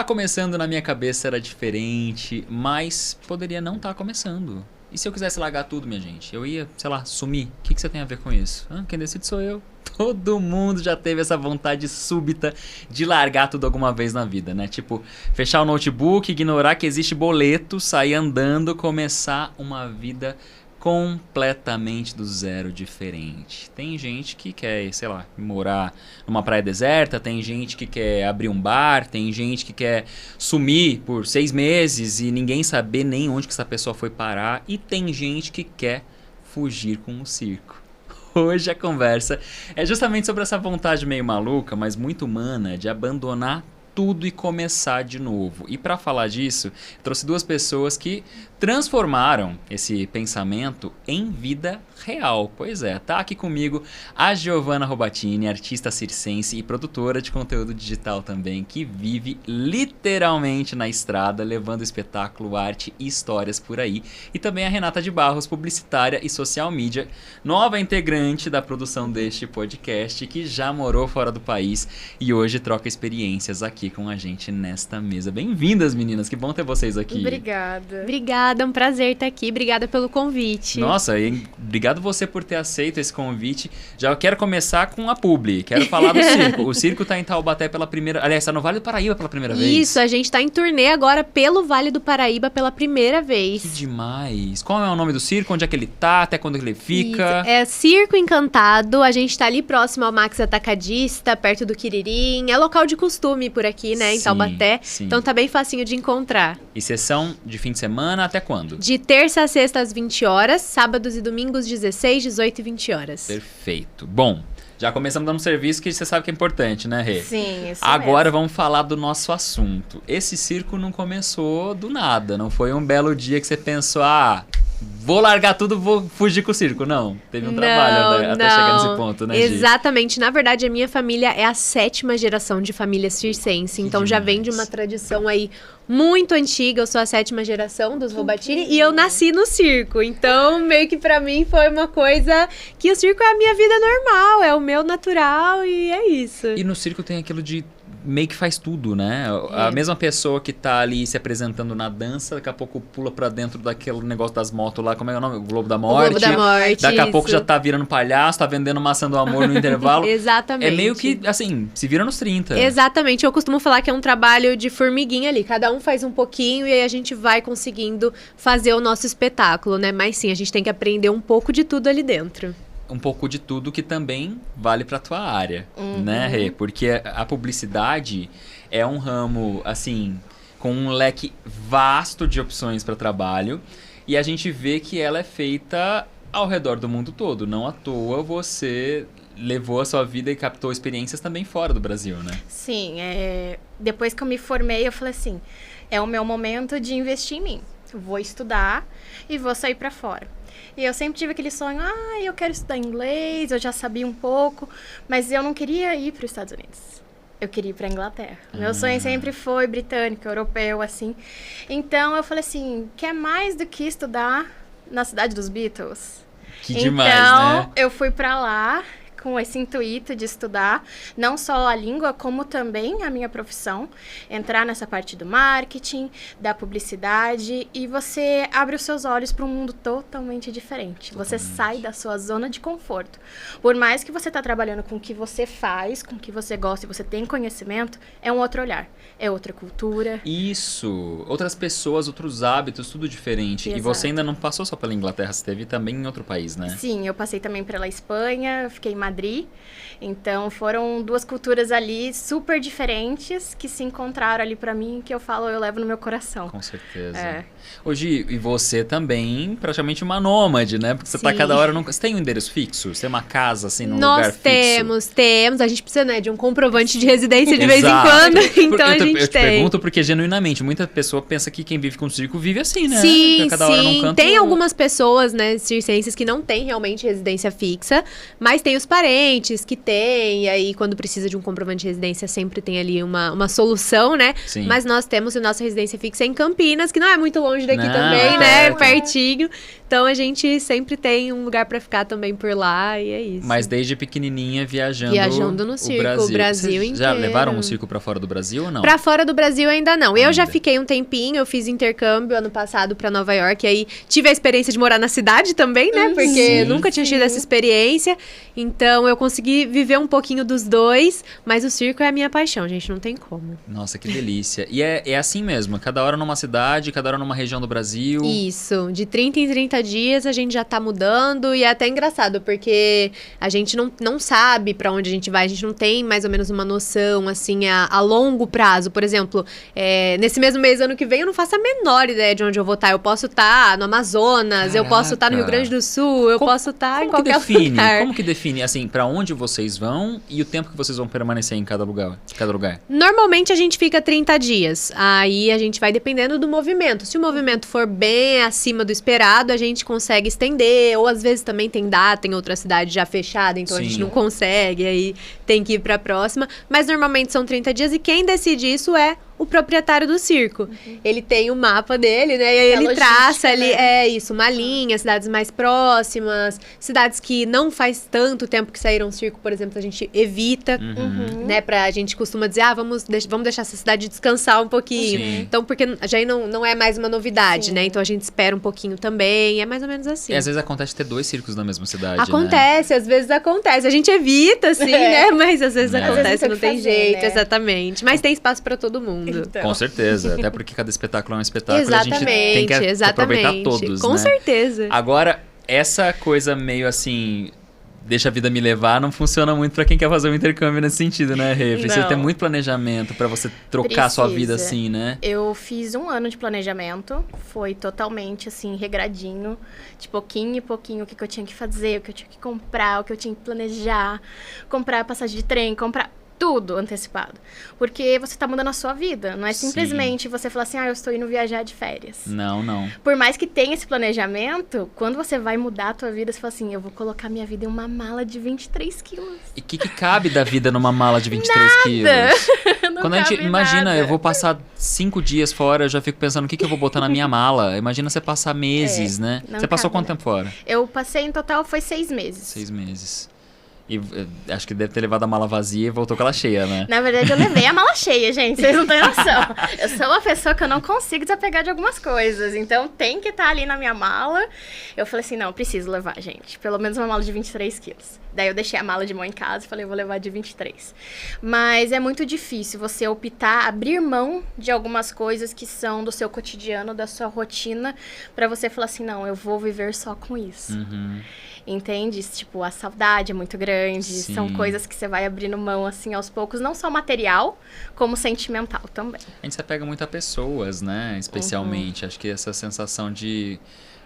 começando na minha cabeça era diferente, mas poderia não estar começando. E se eu quisesse largar tudo, minha gente? Eu ia, sei lá, sumir. O que você tem a ver com isso? Quem decide sou eu. Todo mundo já teve essa vontade súbita de largar tudo alguma vez na vida, né? Tipo, fechar o notebook, ignorar que existe boleto, sair andando, começar uma vida completamente do zero, diferente. Tem gente que quer, sei lá, morar numa praia deserta, tem gente que quer abrir um bar, tem gente que quer sumir por 6 meses e ninguém saber nem onde que essa pessoa foi parar, e tem gente que quer fugir com o circo. Hoje a conversa é justamente sobre essa vontade meio maluca, mas muito humana, de abandonar tudo e começar de novo. E para falar disso, trouxe 2 pessoas que transformaram esse pensamento em vida real. Pois é, tá aqui comigo a Giovanna Robatini, artista circense e produtora de conteúdo digital também, que vive literalmente na estrada, levando espetáculo, arte e histórias por aí. E também a Renata de Barros, publicitária e social media, nova integrante da produção deste podcast, que já morou fora do país e hoje troca experiências aqui com a gente nesta mesa. Bem-vindas, meninas, que bom ter vocês aqui. Obrigada, é um prazer estar aqui. Obrigada pelo convite. Nossa, e obrigado você por ter aceito esse convite. Já quero começar com a publi. Quero falar do circo. O circo tá em Taubaté pela primeira... Aliás, tá no Vale do Paraíba pela primeira vez. Isso, a gente tá em turnê agora pelo Vale do Paraíba pela primeira vez. Que demais. Qual é o nome do circo? Onde é que ele tá? Até quando ele fica? Isso. É Circo Encantado. A gente tá ali próximo ao Max Atacadista, perto do Quiririm. É local de costume por aqui, né, em Taubaté. Sim. Então tá bem facinho de encontrar. E sessão de fim de semana até quando? De terça a sexta às 20 horas, sábados e domingos 16, 18 e 20 horas. Perfeito. Bom, já começamos dando um serviço que você sabe que é importante, né, Rê? Sim, isso Agora mesmo. vamos falar do nosso assunto. Esse circo não começou do nada, não foi um belo dia que você pensou, vou largar tudo, vou fugir com o circo. Não, teve um trabalho até chegar nesse ponto, né, Gi? Exatamente. Na verdade, a minha família é a 7ª geração de família circense. Então já vem de uma tradição aí muito antiga. Eu sou a 7ª geração dos Robatini e eu nasci no circo. Então, meio que pra mim foi uma coisa que o circo é a minha vida normal, é o meu natural e é isso. E no circo tem aquilo de meio que faz tudo, né? A mesma pessoa que tá ali se apresentando na dança, daqui a pouco pula pra dentro daquele negócio das motos lá, como é o nome? O Globo da Morte. O Globo da Morte, daqui a isso. pouco já tá virando palhaço, tá vendendo maçã do amor no intervalo. Exatamente. É meio que, assim, se vira nos 30. Exatamente. Eu costumo falar que é um trabalho de formiguinha ali. Cada um faz um pouquinho e aí a gente vai conseguindo fazer o nosso espetáculo, né? Mas sim, a gente tem que aprender um pouco de tudo ali dentro. Um pouco de tudo que também vale pra tua área, né, Rê? Porque a publicidade é um ramo, assim, com um leque vasto de opções para trabalho, e a gente vê que ela é feita ao redor do mundo todo. Não à toa você levou a sua vida e captou experiências também fora do Brasil, né? Sim, depois que eu me formei, eu falei assim, é o meu momento de investir em mim. Eu vou estudar e vou sair pra fora. E eu sempre tive aquele sonho, eu quero estudar inglês, eu já sabia um pouco, mas eu não queria ir para os Estados Unidos. Eu queria ir para a Inglaterra. Meu sonho sempre foi britânico, europeu, assim. Então eu falei assim, quer mais do que estudar na cidade dos Beatles? Que demais, então, né? eu fui para lá com esse intuito de estudar não só a língua, como também a minha profissão, entrar nessa parte do marketing, da publicidade, e você abre os seus olhos para um mundo totalmente diferente. Você sai da sua zona de conforto. Por mais que você está trabalhando com o que você faz, com o que você gosta e você tem conhecimento, é um outro olhar, é outra cultura. Isso, outras pessoas, outros hábitos, tudo diferente. Exato. E você ainda não passou só pela Inglaterra, você esteve também em outro país, né? Sim, eu passei também pela Espanha, eu fiquei em Madrid. Então foram 2 culturas ali super diferentes que se encontraram ali pra mim, que eu falo, eu levo no meu coração. Com certeza. Hoje, e você também praticamente uma nômade, né? Porque você tá cada hora... Você tem um endereço fixo? Você tem uma casa, assim, num lugar fixo? Nós temos. A gente precisa, né, de um comprovante de residência de vez em quando. Então a gente eu te pergunto porque, genuinamente, muita pessoa pensa que quem vive com circo vive assim, né? Sim, cada hora num canto... Tem algumas pessoas, né, circenses que não têm realmente residência fixa, mas tem os parentes que têm, e aí quando precisa de um comprovante de residência sempre tem ali uma solução, né? Sim. Mas nós temos a nossa residência fixa em Campinas, que não é muito longe daqui Não, também, é né? perto. Pertinho. Então a gente sempre tem um lugar pra ficar também por lá e é isso. Mas desde pequenininha viajando no circo, o Brasil Vocês inteiro. já levaram o circo pra fora do Brasil ou não? Pra fora do Brasil ainda não. Eu já Ainda. fiquei um tempinho, eu fiz intercâmbio ano passado pra Nova York, e aí tive a experiência de morar na cidade também, né? Porque Sim, nunca tinha tido essa experiência. Então eu consegui viver um pouquinho dos dois, mas o circo é a minha paixão, gente, não tem como. Nossa, que delícia. E é assim mesmo, cada hora numa cidade, cada hora numa região do Brasil. Isso, de 30 em 30 dias a gente já tá mudando e é até engraçado, porque a gente não sabe pra onde a gente vai, a gente não tem mais ou menos uma noção, assim, a longo prazo. Por exemplo, nesse mesmo mês, ano que vem, eu não faço a menor ideia de onde eu vou estar. Eu posso estar no Amazonas, eu posso estar no Rio Grande do Sul, eu posso estar em qualquer lugar. Como que define, assim, pra onde vocês vão e o tempo que vocês vão permanecer em cada lugar? Normalmente a gente fica 30 dias, aí a gente vai dependendo do movimento. Se o movimento for bem acima do esperado, a gente consegue estender, ou às vezes também tem data em outra cidade já fechada, então a gente Sim. não consegue, aí tem que ir pra próxima. Mas normalmente são 30 dias e quem decide isso é o proprietário do circo. Ele tem o mapa dele, né? E aí A ele logística, traça ali, né? uma linha, cidades mais próximas, cidades que não faz tanto tempo que saíram circo, por exemplo, a gente evita, né? A gente costuma dizer, vamos deixar essa cidade descansar um pouquinho. Sim. Então, porque já aí não é mais uma novidade, Sim. né? Então a gente espera um pouquinho também, é mais ou menos assim. E às vezes acontece ter 2 circos na mesma cidade, Acontece, às vezes acontece. A gente evita, assim, né? Mas às vezes É. acontece, Às vezes não tem tem que fazer, jeito, né? exatamente. Mas tem espaço pra todo mundo. Então. Com certeza, até porque cada espetáculo é um espetáculo e a gente tem que aproveitar todos, Com né? certeza. Agora, essa coisa meio assim, deixa a vida me levar, não funciona muito pra quem quer fazer um intercâmbio nesse sentido, né, Rê? Precisa Não. ter muito planejamento pra você trocar a sua vida Precisa. assim, né? Eu fiz 1 ano de planejamento, foi totalmente assim, regradinho, de pouquinho em pouquinho, o que eu tinha que fazer, o que eu tinha que comprar, o que eu tinha que planejar, comprar passagem de trem, comprar tudo antecipado. Porque você tá mudando a sua vida, não é Sim. simplesmente você falar assim, eu estou indo viajar de férias. Não. Por mais que tenha esse planejamento, quando você vai mudar a tua vida, você fala assim, eu vou colocar minha vida em uma mala de 23 quilos. E o que cabe da vida numa mala de 23 quilos? Não Quando a gente cabe imagina, nada. eu vou passar 5 dias fora, eu já fico pensando o que eu vou botar na minha mala. Imagina você passar meses, né? não Você passou cabe, quanto né? tempo fora? Eu passei em total, foi 6 meses. 6 meses. E acho que deve ter levado a mala vazia e voltou com ela cheia, né? Na verdade, eu levei a mala cheia, gente. Vocês não têm noção. Eu sou uma pessoa que eu não consigo desapegar de algumas coisas. Então, tem que estar ali na minha mala. Eu falei assim, não, preciso levar, gente. Pelo menos uma mala de 23 quilos. Daí, eu deixei a mala de mão em casa e falei, vou levar de 23. Mas é muito difícil você optar, abrir mão de algumas coisas que são do seu cotidiano, da sua rotina, pra você falar assim, não, eu vou viver só com isso. Uhum. Entende? Tipo, a saudade é muito grande. Sim. São coisas que você vai abrindo mão, assim, aos poucos. Não só material, como sentimental também. A gente se apega muito a pessoas, né? Especialmente. Acho que essa sensação de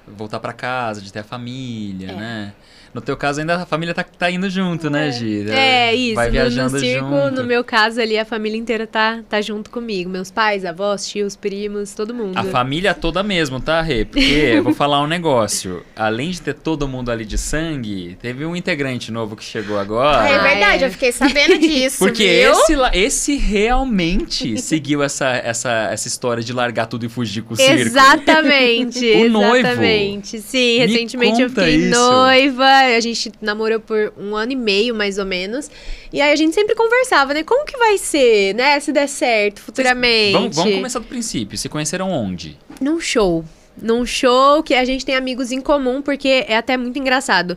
voltar pra casa, de ter a família, né? No teu caso, ainda a família tá indo junto, né, Gi? Isso. Vai viajando no circo, junto. no meu caso ali, a família inteira tá junto comigo. Meus pais, avós, tios, primos, todo mundo. A família toda mesmo, tá, Rê? Porque eu vou falar um negócio. Além de ter todo mundo ali de sangue, teve um integrante novo que chegou agora. É verdade, eu fiquei sabendo disso, Porque viu? esse realmente seguiu essa história de largar tudo e fugir com o circo. Exatamente. O noivo. Exatamente. Sim, Me recentemente eu conta fiquei isso. noiva. A gente namorou por 1 ano e meio, mais ou menos. E aí a gente sempre conversava, né? Como que vai ser, né? Se der certo futuramente. Vamos começar do princípio. Se conheceram onde? Num show. Num show que a gente tem amigos em comum, porque é até muito engraçado.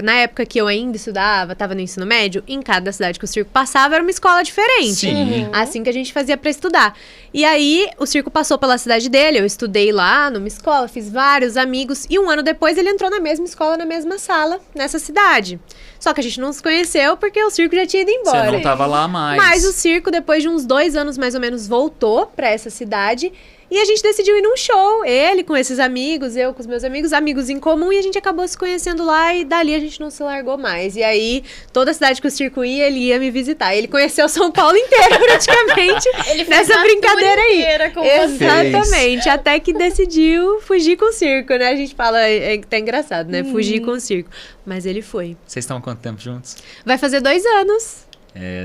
Na época que eu ainda estudava, tava no ensino médio, em cada cidade que o circo passava era uma escola diferente. Sim. Assim que a gente fazia pra estudar. E aí, o circo passou pela cidade dele, eu estudei lá numa escola, fiz vários amigos, e 1 ano depois ele entrou na mesma escola, na mesma sala, nessa cidade. Só que a gente não se conheceu porque o circo já tinha ido embora. Você não tava lá mais. Mas o circo, depois de uns 2 anos mais ou menos, voltou pra essa cidade. E a gente decidiu ir num show. Ele com esses amigos, eu com os meus amigos em comum. E a gente acabou se conhecendo lá e dali a gente não se largou mais. E aí, toda a cidade que o circo ia, ele ia me visitar. Ele conheceu São Paulo inteiro praticamente Ele fez nessa a brincadeira tour aí. inteira com você. Exatamente. Até que decidiu fugir com o circo, né? A gente fala, tá engraçado, né? Fugir com o circo. Mas ele foi. Vocês estão há quanto tempo juntos? Vai fazer 2 anos.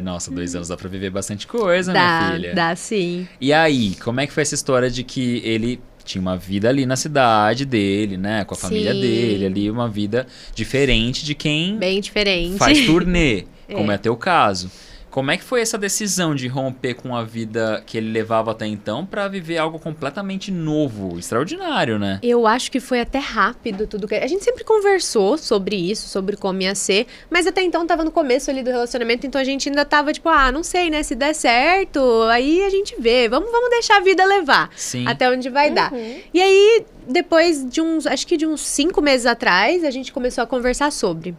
Nossa, 2 anos dá pra viver bastante coisa, minha filha. Dá sim. E aí, como é que foi essa história de que ele tinha uma vida ali na cidade dele, né? Com a família Sim. dele, ali uma vida diferente de quem Bem diferente. faz turnê, como é teu caso. Como é que foi essa decisão de romper com a vida que ele levava até então pra viver algo completamente novo, extraordinário, né? Eu acho que foi até rápido tudo que... A gente sempre conversou sobre isso, sobre como ia ser, mas até então tava no começo ali do relacionamento, então a gente ainda tava tipo, não sei, né, se der certo, aí a gente vê, vamos deixar a vida levar, Sim. até onde vai dar. E aí, depois de acho que de uns 5 meses atrás, a gente começou a conversar sobre...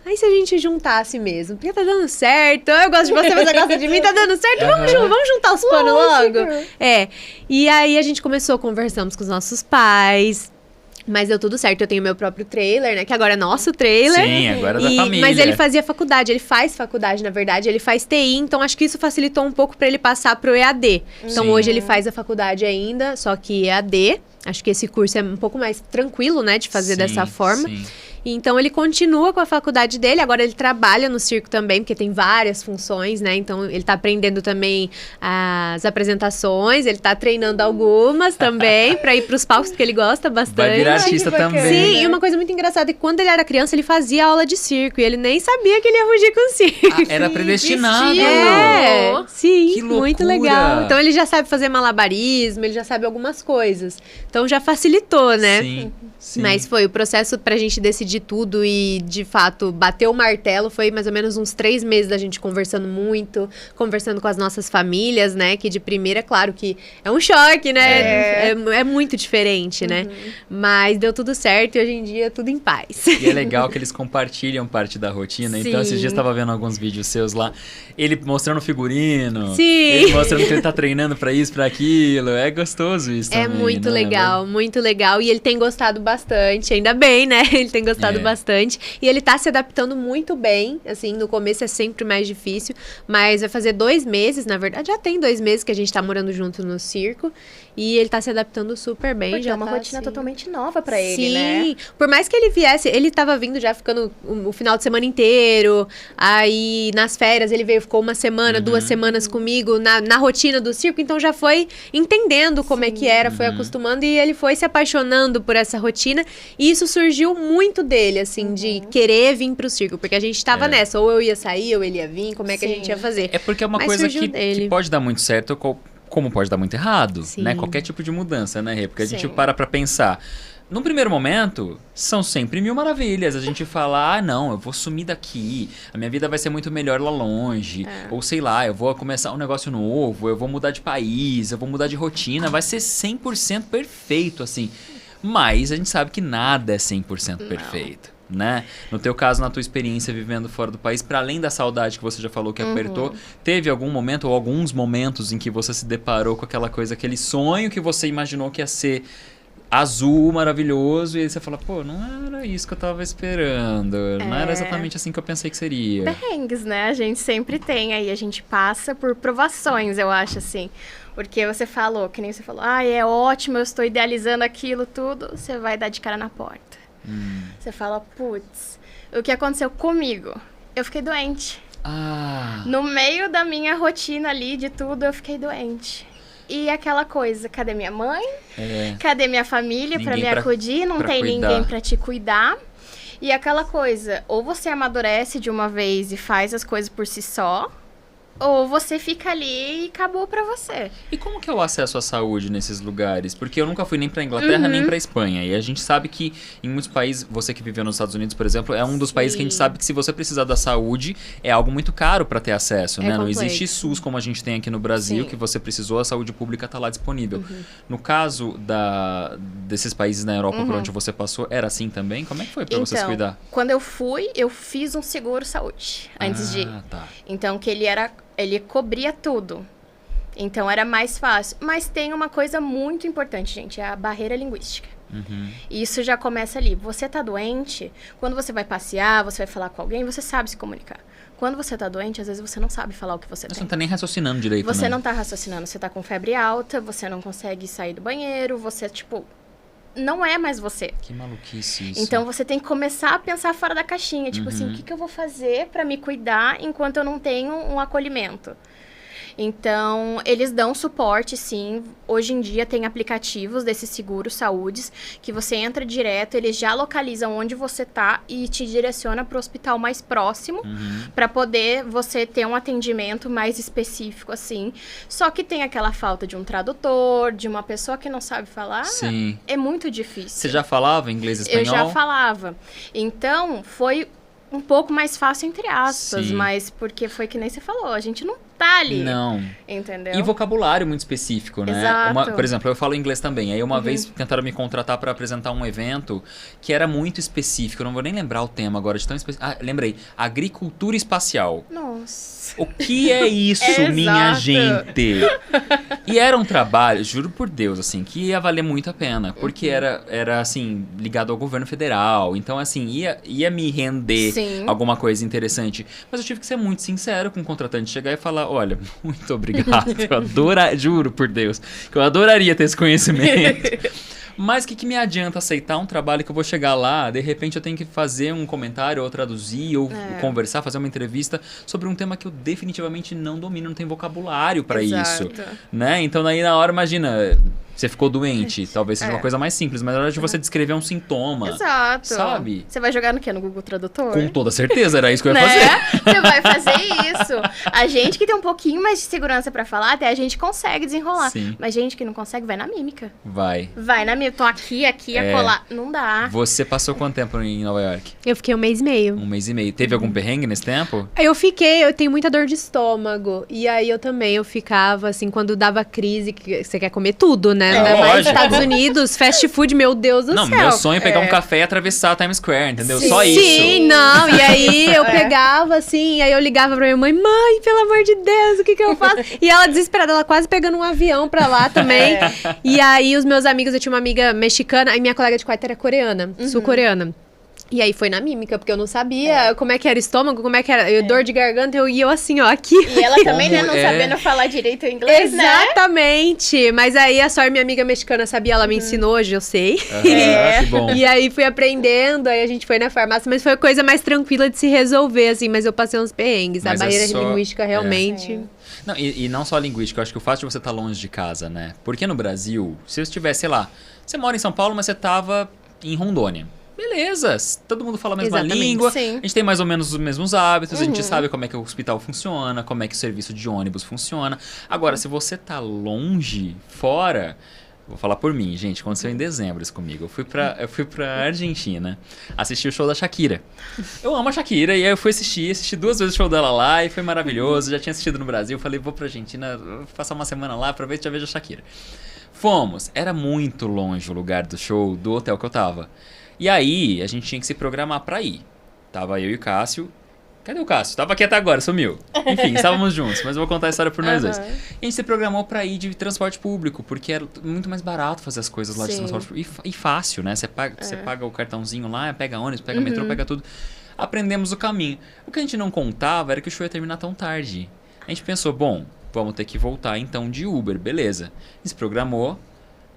Aí se a gente juntasse mesmo, porque tá dando certo, eu gosto de você, você gosta de mim, tá dando certo, vamos juntar os panos logo. E aí a gente conversamos com os nossos pais, mas deu tudo certo, eu tenho meu próprio trailer, né, que agora é nosso trailer. Sim, agora é da família. Mas ele fazia faculdade, ele faz faculdade, na verdade, ele faz TI, então acho que isso facilitou um pouco pra ele passar pro EAD. Então Sim. hoje ele faz a faculdade ainda, só que EAD, acho que esse curso é um pouco mais tranquilo, né, de fazer dessa forma. Sim. Então, ele continua com a faculdade dele, agora ele trabalha no circo também, porque tem várias funções, né? Então, ele tá aprendendo também as apresentações, ele tá treinando algumas também, pra ir pros palcos, porque ele gosta bastante. Vai virar artista também. Sim, e uma coisa muito engraçada é que quando ele era criança, ele fazia aula de circo, e ele nem sabia que ele ia fugir com o circo. Era predestinado. Sim, Que loucura. muito legal. Então, ele já sabe fazer malabarismo, ele já sabe algumas coisas. Então, já facilitou, né? Sim. Mas foi o processo pra gente decidir tudo e, de fato, bater o martelo. Foi mais ou menos uns 3 meses da gente conversando muito, conversando com as nossas famílias, né? Que de primeira, claro que é um choque, né? É muito diferente, né? Mas deu tudo certo e hoje em dia tudo em paz. E é legal que eles compartilham parte da rotina. Então, esses dias eu tava vendo alguns vídeos seus lá. Ele mostrando figurino. Sim. Ele mostrando que ele tá treinando pra isso, pra aquilo. É gostoso isso também, É muito né? legal, muito legal. E ele tem gostado bastante, ainda bem, né? Ele tem gostado bastante. E ele tá se adaptando muito bem. Assim, no começo é sempre mais difícil. Mas vai fazer 2 meses, na verdade. Já tem 2 meses que a gente tá morando junto no circo. E ele tá se adaptando super bem. Porque já é uma tá, rotina assim, totalmente nova pra ele, né? Sim, por mais que ele viesse, ele tava vindo já ficando o final de semana inteiro, aí nas férias ele veio, ficou 1 semana, 2 semanas comigo na rotina do circo, então já foi entendendo como é que era, foi acostumando e ele foi se apaixonando por essa rotina e isso surgiu muito dele, assim, de querer vir pro circo, porque a gente tava nessa, ou eu ia sair, ou ele ia vir, como é que a gente ia fazer. É porque é uma Mas coisa surgiu dele. que pode dar muito certo, como pode dar muito errado, Sim. né? Qualquer tipo de mudança, né, Rê? Porque a gente Sim. para pra pensar. Num primeiro momento, são sempre 1000 maravilhas. A gente fala, não, eu vou sumir daqui, a minha vida vai ser muito melhor lá longe. Ou sei lá, eu vou começar um negócio novo, eu vou mudar de país, eu vou mudar de rotina. Vai ser 100% perfeito, assim. Mas a gente sabe que nada é 100% perfeito. Né? No teu caso, na tua experiência vivendo fora do país, para além da saudade que você já falou que apertou, teve algum momento ou alguns momentos em que você se deparou com aquela coisa, aquele sonho que você imaginou que ia ser azul, maravilhoso, e aí você fala, pô, não era isso que eu tava esperando, não era exatamente assim que eu pensei que seria. Perrengues, né? A gente sempre tem aí, a gente passa por provações, eu acho, assim. Porque você falou, que nem você falou, é ótimo, eu estou idealizando aquilo tudo, você vai dar de cara na porta. Você fala, putz, o que aconteceu comigo? Eu fiquei doente. No meio da minha rotina ali, de tudo, eu fiquei doente. E aquela coisa, cadê minha mãe? Cadê minha família pra me acudir? Não tem ninguém pra te cuidar. E aquela coisa, ou você amadurece de uma vez e faz as coisas por si só, ou você fica ali e acabou pra você. E como que é o acesso à saúde nesses lugares? Porque eu nunca fui nem pra Inglaterra, nem pra Espanha. E a gente sabe que em muitos países, você que viveu nos Estados Unidos, por exemplo, é um dos países que a gente sabe que se você precisar da saúde, é algo muito caro pra ter acesso, né? Não existe SUS como a gente tem aqui no Brasil, que você precisou, a saúde pública tá lá disponível. No caso desses países na Europa por onde você passou, era assim também? Como é que foi pra você se cuidar? Quando eu fui, eu fiz um seguro saúde antes de ir. Tá. Então, que ele cobria tudo. Então, era mais fácil. Mas tem uma coisa muito importante, gente. É a barreira linguística. Isso já começa ali. Você tá doente, quando você vai passear, você vai falar com alguém, você sabe se comunicar. Quando você tá doente, às vezes você não sabe falar o que você tem. Você não tá nem raciocinando direito, Você né? não tá raciocinando. Você tá com febre alta, você não consegue sair do banheiro, você, não é mais você. Que maluquice isso. Então, você tem que começar a pensar fora da caixinha. Tipo assim, o que eu vou fazer pra me cuidar enquanto eu não tenho um acolhimento? Então, eles dão suporte, sim. Hoje em dia tem aplicativos desses seguros saúdes que você entra direto, eles já localizam onde você tá e te direciona para o hospital mais próximo para poder você ter um atendimento mais específico, assim. Só que tem aquela falta de um tradutor, de uma pessoa que não sabe falar. Sim. É muito difícil. Você já falava inglês e espanhol? Eu já falava. Então, foi um pouco mais fácil, entre aspas, Sim. mas porque foi que nem você falou, a gente não tá ali. Não. Entendeu? E vocabulário muito específico, né? Exato. Por exemplo, eu falo inglês também. Aí uma vez tentaram me contratar para apresentar um evento que era muito específico. Eu não vou nem lembrar o tema agora de tão específico. Ah, lembrei. Agricultura espacial. Nossa. O que é isso, minha Exato. gente? E era um trabalho, juro por Deus, assim, que ia valer muito a pena. Porque era assim, ligado ao governo federal. Então, assim, ia me render Sim. alguma coisa interessante. Mas eu tive que ser muito sincero com o contratante. Chegar e falar, olha, muito obrigado. Juro por Deus, que eu adoraria ter esse conhecimento. Mas o que me adianta aceitar um trabalho que eu vou chegar lá, de repente eu tenho que fazer um comentário, ou traduzir, ou conversar, fazer uma entrevista sobre um tema que eu definitivamente não domino, não tenho vocabulário para isso, né? Então daí na hora, imagina, você ficou doente, talvez seja uma coisa mais simples, mas na hora de você descrever um sintoma, Exato. sabe? Você vai jogar no quê? No Google Tradutor? Com toda certeza, era isso que eu ia Né? fazer. Você vai fazer isso. A gente que tem um pouquinho mais de segurança pra falar, até a gente consegue desenrolar. Sim. Mas gente que não consegue, vai na mímica. Vai. Vai na mímica. Tô aqui, acolá. Não dá. Você passou quanto tempo em Nova York? Eu fiquei 1 mês e meio. 1 mês e meio. Teve algum perrengue nesse tempo? Eu tenho muita dor de estômago. E aí eu ficava, assim, quando dava crise, que você quer comer tudo, né? Ainda mais nos lógico. Estados Unidos, fast food, meu Deus do Não, céu. meu sonho é pegar um café e atravessar a Times Square, entendeu? Sim. Só isso. Sim, não. E aí eu pegava, assim, aí eu ligava pra minha mãe, pelo amor de Deus, o que eu faço? E ela desesperada, ela quase pegando um avião pra lá também. E aí os meus amigos, eu tinha uma amiga mexicana, e minha colega de quarto era coreana, sul-coreana. E aí foi na mímica, porque eu não sabia como é que era o estômago, como é que era dor de garganta, e eu assim, ó, aqui. E ela também, né, não é? sabendo falar direito o inglês, né? Exatamente. Mas aí a sorte, minha amiga mexicana sabia, ela me ensinou, hoje eu sei. Que bom. E aí fui aprendendo, aí a gente foi na farmácia, mas foi a coisa mais tranquila de se resolver, assim, mas eu passei uns perrengues. Mas a é barreira só- linguística realmente. Sim. Não, e não só a linguística, eu acho que o fato de você estar longe de casa, né? Porque no Brasil, se eu estivesse, sei lá, você mora em São Paulo, mas você tava em Rondônia. Beleza, todo mundo fala a mesma Exatamente, língua, sim. a gente tem mais ou menos os mesmos hábitos, a gente sabe como é que o hospital funciona, como é que o serviço de ônibus funciona. Agora, se você tá longe, fora... Vou falar por mim, gente, aconteceu em dezembro isso comigo. Eu fui pra Argentina assistir o show da Shakira. Eu amo a Shakira, e aí eu fui assisti 2 vezes o show dela lá e foi maravilhoso. Já tinha assistido no Brasil, falei, vou pra Argentina, vou passar uma semana lá, aproveito e já vejo a Shakira. Fomos, era muito longe o lugar do show do hotel que eu tava. E aí, a gente tinha que se programar pra ir. Tava eu e o Cássio. Cadê o Cássio? Tava aqui até agora, sumiu. Enfim, estávamos juntos, mas eu vou contar a história por nós dois. E a gente se programou pra ir de transporte público, porque era muito mais barato fazer as coisas lá de Sim. transporte público. E fácil, né? Você paga o cartãozinho lá, pega ônibus, pega metrô, pega tudo. Aprendemos o caminho. O que a gente não contava era que o show ia terminar tão tarde. A gente pensou, bom, vamos ter que voltar então de Uber, beleza. A gente se programou.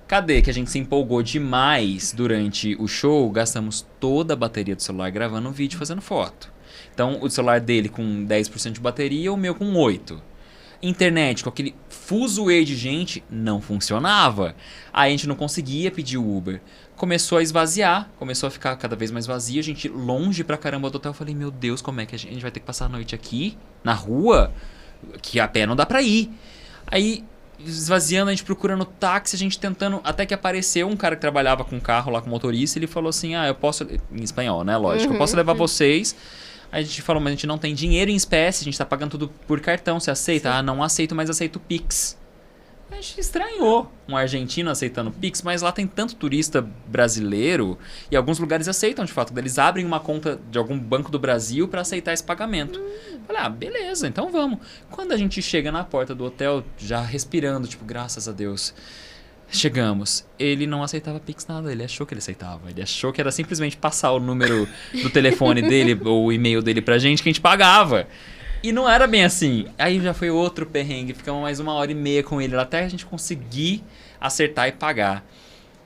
Cadê que a gente se empolgou demais durante o show, gastamos toda a bateria do celular gravando um vídeo, fazendo foto. Então, o celular dele com 10% de bateria, o meu com 8%. Internet, com aquele fuzuê de gente, não funcionava. Aí a gente não conseguia pedir o Uber. Começou a esvaziar, começou a ficar cada vez mais vazio, a gente longe pra caramba do hotel. Eu falei, meu Deus, como é que a gente vai ter que passar a noite aqui, na rua? Que a pé não dá pra ir. Aí... esvaziando, a gente procurando táxi, a gente tentando, até que apareceu um cara que trabalhava com carro lá com motorista, ele falou assim, eu posso, em espanhol, né, lógico, eu posso levar vocês. Aí a gente falou, mas a gente não tem dinheiro em espécie, a gente tá pagando tudo por cartão, você aceita? Sim. Não aceito, mas aceito Pix. A gente estranhou um argentino aceitando Pix, mas lá tem tanto turista brasileiro e alguns lugares aceitam de fato. Eles abrem uma conta de algum banco do Brasil para aceitar esse pagamento. Falei, beleza, então vamos. Quando a gente chega na porta do hotel, já respirando, tipo, graças a Deus, chegamos. Ele não aceitava Pix nada, ele achou que ele aceitava. Ele achou que era simplesmente passar o número do telefone dele ou o e-mail dele pra gente que a gente pagava. E não era bem assim. Aí já foi outro perrengue. Ficamos mais 1h30 com ele até a gente conseguir acertar e pagar.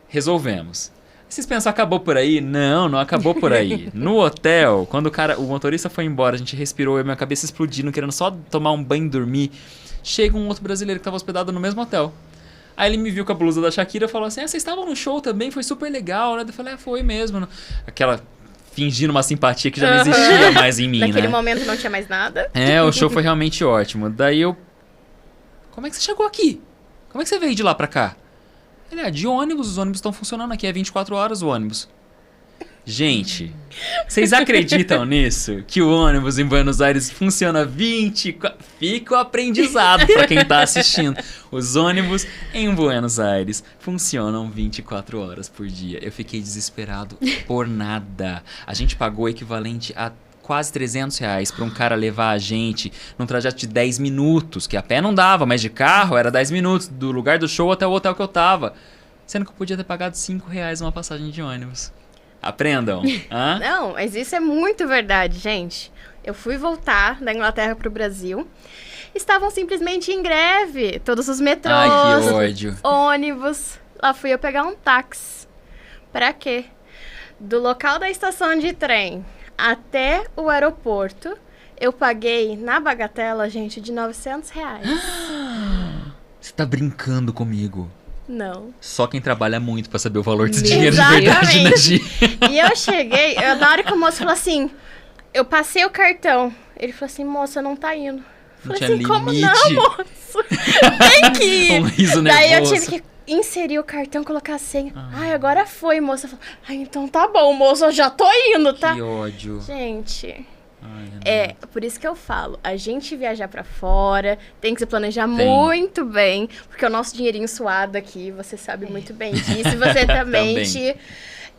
Resolvemos. Vocês pensam, acabou por aí? Não acabou por aí. No hotel, quando o motorista foi embora, a gente respirou e minha cabeça explodindo, querendo só tomar um banho e dormir. Chega um outro brasileiro que tava hospedado no mesmo hotel. Aí ele me viu com a blusa da Shakira e falou assim, vocês estavam no show também, foi super legal, né? Eu falei, foi mesmo. Aquela fingindo uma simpatia que já não existia mais em mim, Naquele né? momento não tinha mais nada. O show foi realmente ótimo. Daí eu... Como é que você chegou aqui? Como é que você veio de lá pra cá? Ele, de ônibus, os ônibus estão funcionando aqui, é 24 horas o ônibus. Gente, vocês acreditam nisso? Que o ônibus em Buenos Aires funciona 24... Fica o aprendizado pra quem tá assistindo. Os ônibus em Buenos Aires funcionam 24 horas por dia. Eu fiquei desesperado por nada. A gente pagou o equivalente a quase R$300 pra um cara levar a gente num trajeto de 10 minutos, que a pé não dava, mas de carro era 10 minutos, do lugar do show até o hotel que eu tava. Sendo que eu podia ter pagado R$5 uma passagem de ônibus. Aprendam. Hã? Não, mas isso é muito verdade, gente. Eu fui voltar da Inglaterra pro Brasil. Estavam simplesmente em greve. Todos os metrôs, Ai, que ódio. ônibus. Lá fui eu pegar um táxi. Pra quê? Do local da estação de trem até o aeroporto, eu paguei na bagatela, gente, de R$900. Você tá brincando comigo. Não. Só quem trabalha muito pra saber o valor desse Meu dinheiro de verdade, né, Gi? E eu cheguei, na hora que o moço falou assim, eu passei o cartão. Ele falou assim, moça, não tá indo. Não Falei tinha assim, como limite. não, moço? Tem que ir. Um riso Daí eu nervoso. tive que inserir o cartão, colocar a senha. Ai, agora foi, moça. Falou, então tá bom, moço, eu já tô indo, tá? Que ódio. Gente, Ai, por isso que eu falo, a gente viajar pra fora, tem que se planejar muito bem, porque o nosso dinheirinho suado aqui, você sabe muito bem disso, e você também, Também.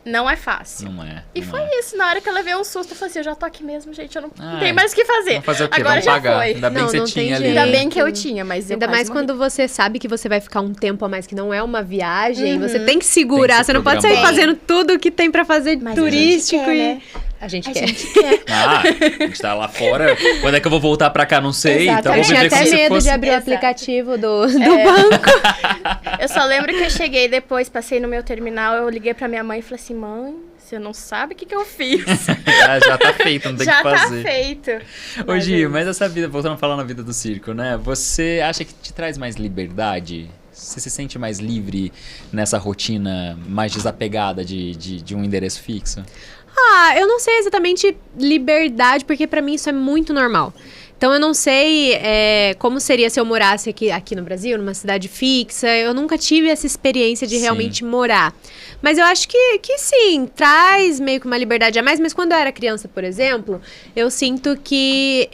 não é fácil. Não é. E não foi é. isso, na hora que eu levei um susto, eu falei assim, eu já tô aqui mesmo, gente, eu não Ai, tenho mais o que fazer. Vamos fazer o quê? Agora Vamos já pagar. foi. Ainda bem Não, que você não tinha tem ali. jeito. Ainda bem que eu tinha, mas eu Ainda quase mais morri. quando você sabe que você vai ficar um tempo a mais, que não é uma viagem. Você tem que segurar, Tem que se você não pode sair programar. fazendo tudo que tem pra fazer Mas turístico. a gente quer, e... A gente A quer. gente quer. A gente tá lá fora. Quando é que eu vou voltar pra cá? Não sei. Exato. Então Eu vou tinha viver até como se medo fosse... de abrir o Exato. aplicativo do banco. Eu só lembro que eu cheguei depois, passei no meu terminal, eu liguei pra minha mãe e falei assim, mãe, você não sabe o que eu fiz. Já tá feito, não tem Já que fazer. tá feito. Ô, Gi, mas essa vida, voltando a falar na vida do circo, né? Você acha que te traz mais liberdade? Você se sente mais livre nessa rotina mais desapegada de um endereço fixo? Eu não sei exatamente liberdade, porque pra mim isso é muito normal. Então eu não sei como seria se eu morasse aqui no Brasil, numa cidade fixa. Eu nunca tive essa experiência de Sim. realmente morar. Mas eu acho que sim, traz meio que uma liberdade a mais. Mas quando eu era criança, por exemplo, eu sinto que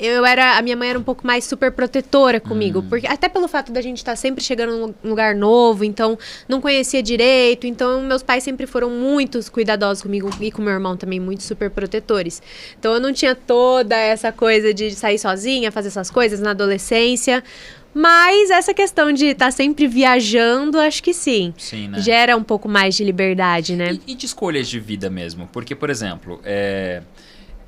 a minha mãe era um pouco mais super protetora comigo. Porque, até pelo fato da gente estar sempre chegando num lugar novo, então não conhecia direito. Então meus pais sempre foram muito cuidadosos comigo e com meu irmão também, muito super protetores. Então eu não tinha toda essa coisa de sair sozinha, fazer essas coisas na adolescência. Mas essa questão de estar sempre viajando, acho que sim. Sim, né? Gera um pouco mais de liberdade, né? E de escolhas de vida mesmo? Porque, por exemplo,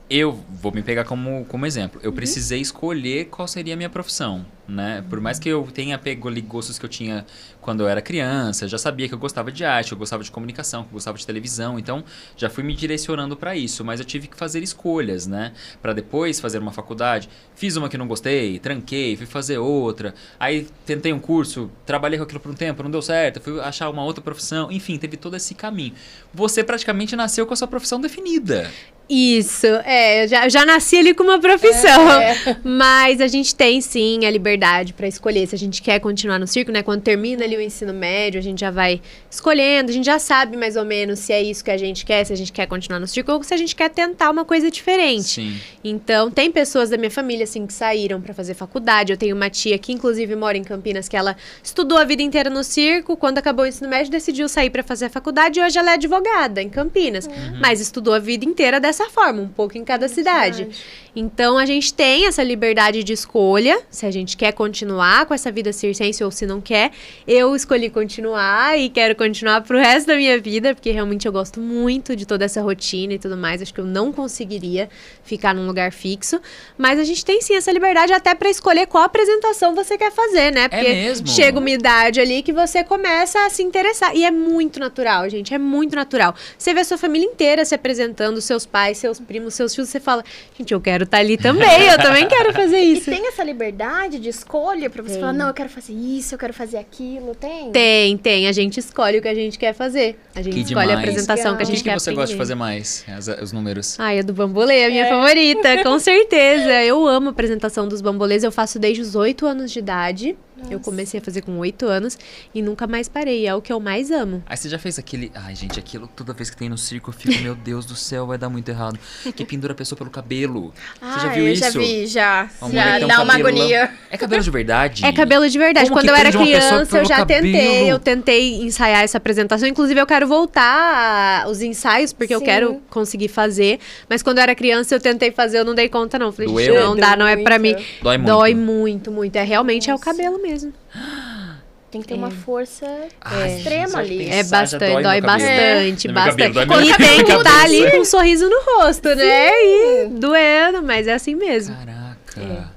eu vou me pegar como exemplo. Eu precisei escolher qual seria a minha profissão, né? Por mais que eu tenha pego ali gostos que eu tinha quando eu era criança, eu já sabia que eu gostava de arte, eu gostava de comunicação, que eu gostava de televisão, então já fui me direcionando para isso, mas eu tive que fazer escolhas, né? Para depois fazer uma faculdade. Fiz uma que não gostei, tranquei, fui fazer outra, aí tentei um curso, trabalhei com aquilo por um tempo, não deu certo, fui achar uma outra profissão, enfim, teve todo esse caminho. Você praticamente nasceu com a sua profissão definida. Isso, eu já nasci ali com uma profissão. Mas a gente tem sim a liberdade pra escolher se a gente quer continuar no circo, né? Quando termina ali o ensino médio, a gente já vai escolhendo, a gente já sabe mais ou menos se é isso que a gente quer, se a gente quer continuar no circo ou se a gente quer tentar uma coisa diferente. Sim. Então, tem pessoas da minha família, assim, que saíram pra fazer faculdade. Eu tenho uma tia que, inclusive, mora em Campinas, que ela estudou a vida inteira no circo. Quando acabou o ensino médio, decidiu sair pra fazer a faculdade. E hoje ela é advogada em Campinas. Mas estudou a vida inteira dessa forma, um pouco em cada cidade. Então, a gente tem essa liberdade de escolha, se a gente quer continuar com essa vida circense ou se não quer. Eu escolhi continuar e quero continuar pro resto da minha vida, porque realmente eu gosto muito de toda essa rotina e tudo mais. Acho que eu não conseguiria ficar num lugar fixo. Mas a gente tem sim essa liberdade até pra escolher qual apresentação você quer fazer, né? Porque mesmo? chega uma idade ali que você começa a se interessar. E é muito natural, gente, é muito natural. Você vê a sua família inteira se apresentando, seus pais, seus primos, seus filhos, você fala, gente, eu quero estar ali também, eu também quero fazer E isso. tem essa liberdade de escolha pra você Tem. falar, não, eu quero fazer isso, eu quero fazer aquilo, tem? Tem. A gente escolhe o que a gente quer fazer. A gente Que escolhe a demais. apresentação que a O gente que quer você gosta de aprender. fazer mais? Os números. Ai, a do bambolê, a minha favorita, com certeza. Eu amo a apresentação dos bambolês, eu faço desde os 8 anos de idade. Eu comecei a fazer com 8 anos e nunca mais parei, é o que eu mais amo. Aí você já fez aquele... Ai, gente, aquilo toda vez que tem no circo eu fico, meu Deus do céu, vai dar muito errado. Que pendura a pessoa pelo cabelo. Você já viu eu isso? já vi, já. Uma mulher Já que tem dá uma cabelão. agonia. É cabelo de verdade? É cabelo de verdade. Como Quando que eu era prende uma pessoa criança, eu pelo já tentei. cabelo? Eu tentei ensaiar essa apresentação. Inclusive, eu quero voltar os ensaios, porque eu Sim. quero conseguir fazer. Mas quando eu era criança, eu tentei fazer, eu não dei conta, não. Falei, Doeu? não dá, não é pra mim. Dói muito. Dói muito, muito. É realmente é o cabelo mesmo. Tem que ter uma força Ai, extrema só de ali. pensar É já bastante, dói dói meu cabelo. bastante, No meu cabelo, bastante. dói meu E cabelo, tem que cabelo, estar ali sério. com um sorriso no rosto, né? E doendo, mas é assim mesmo. Caraca.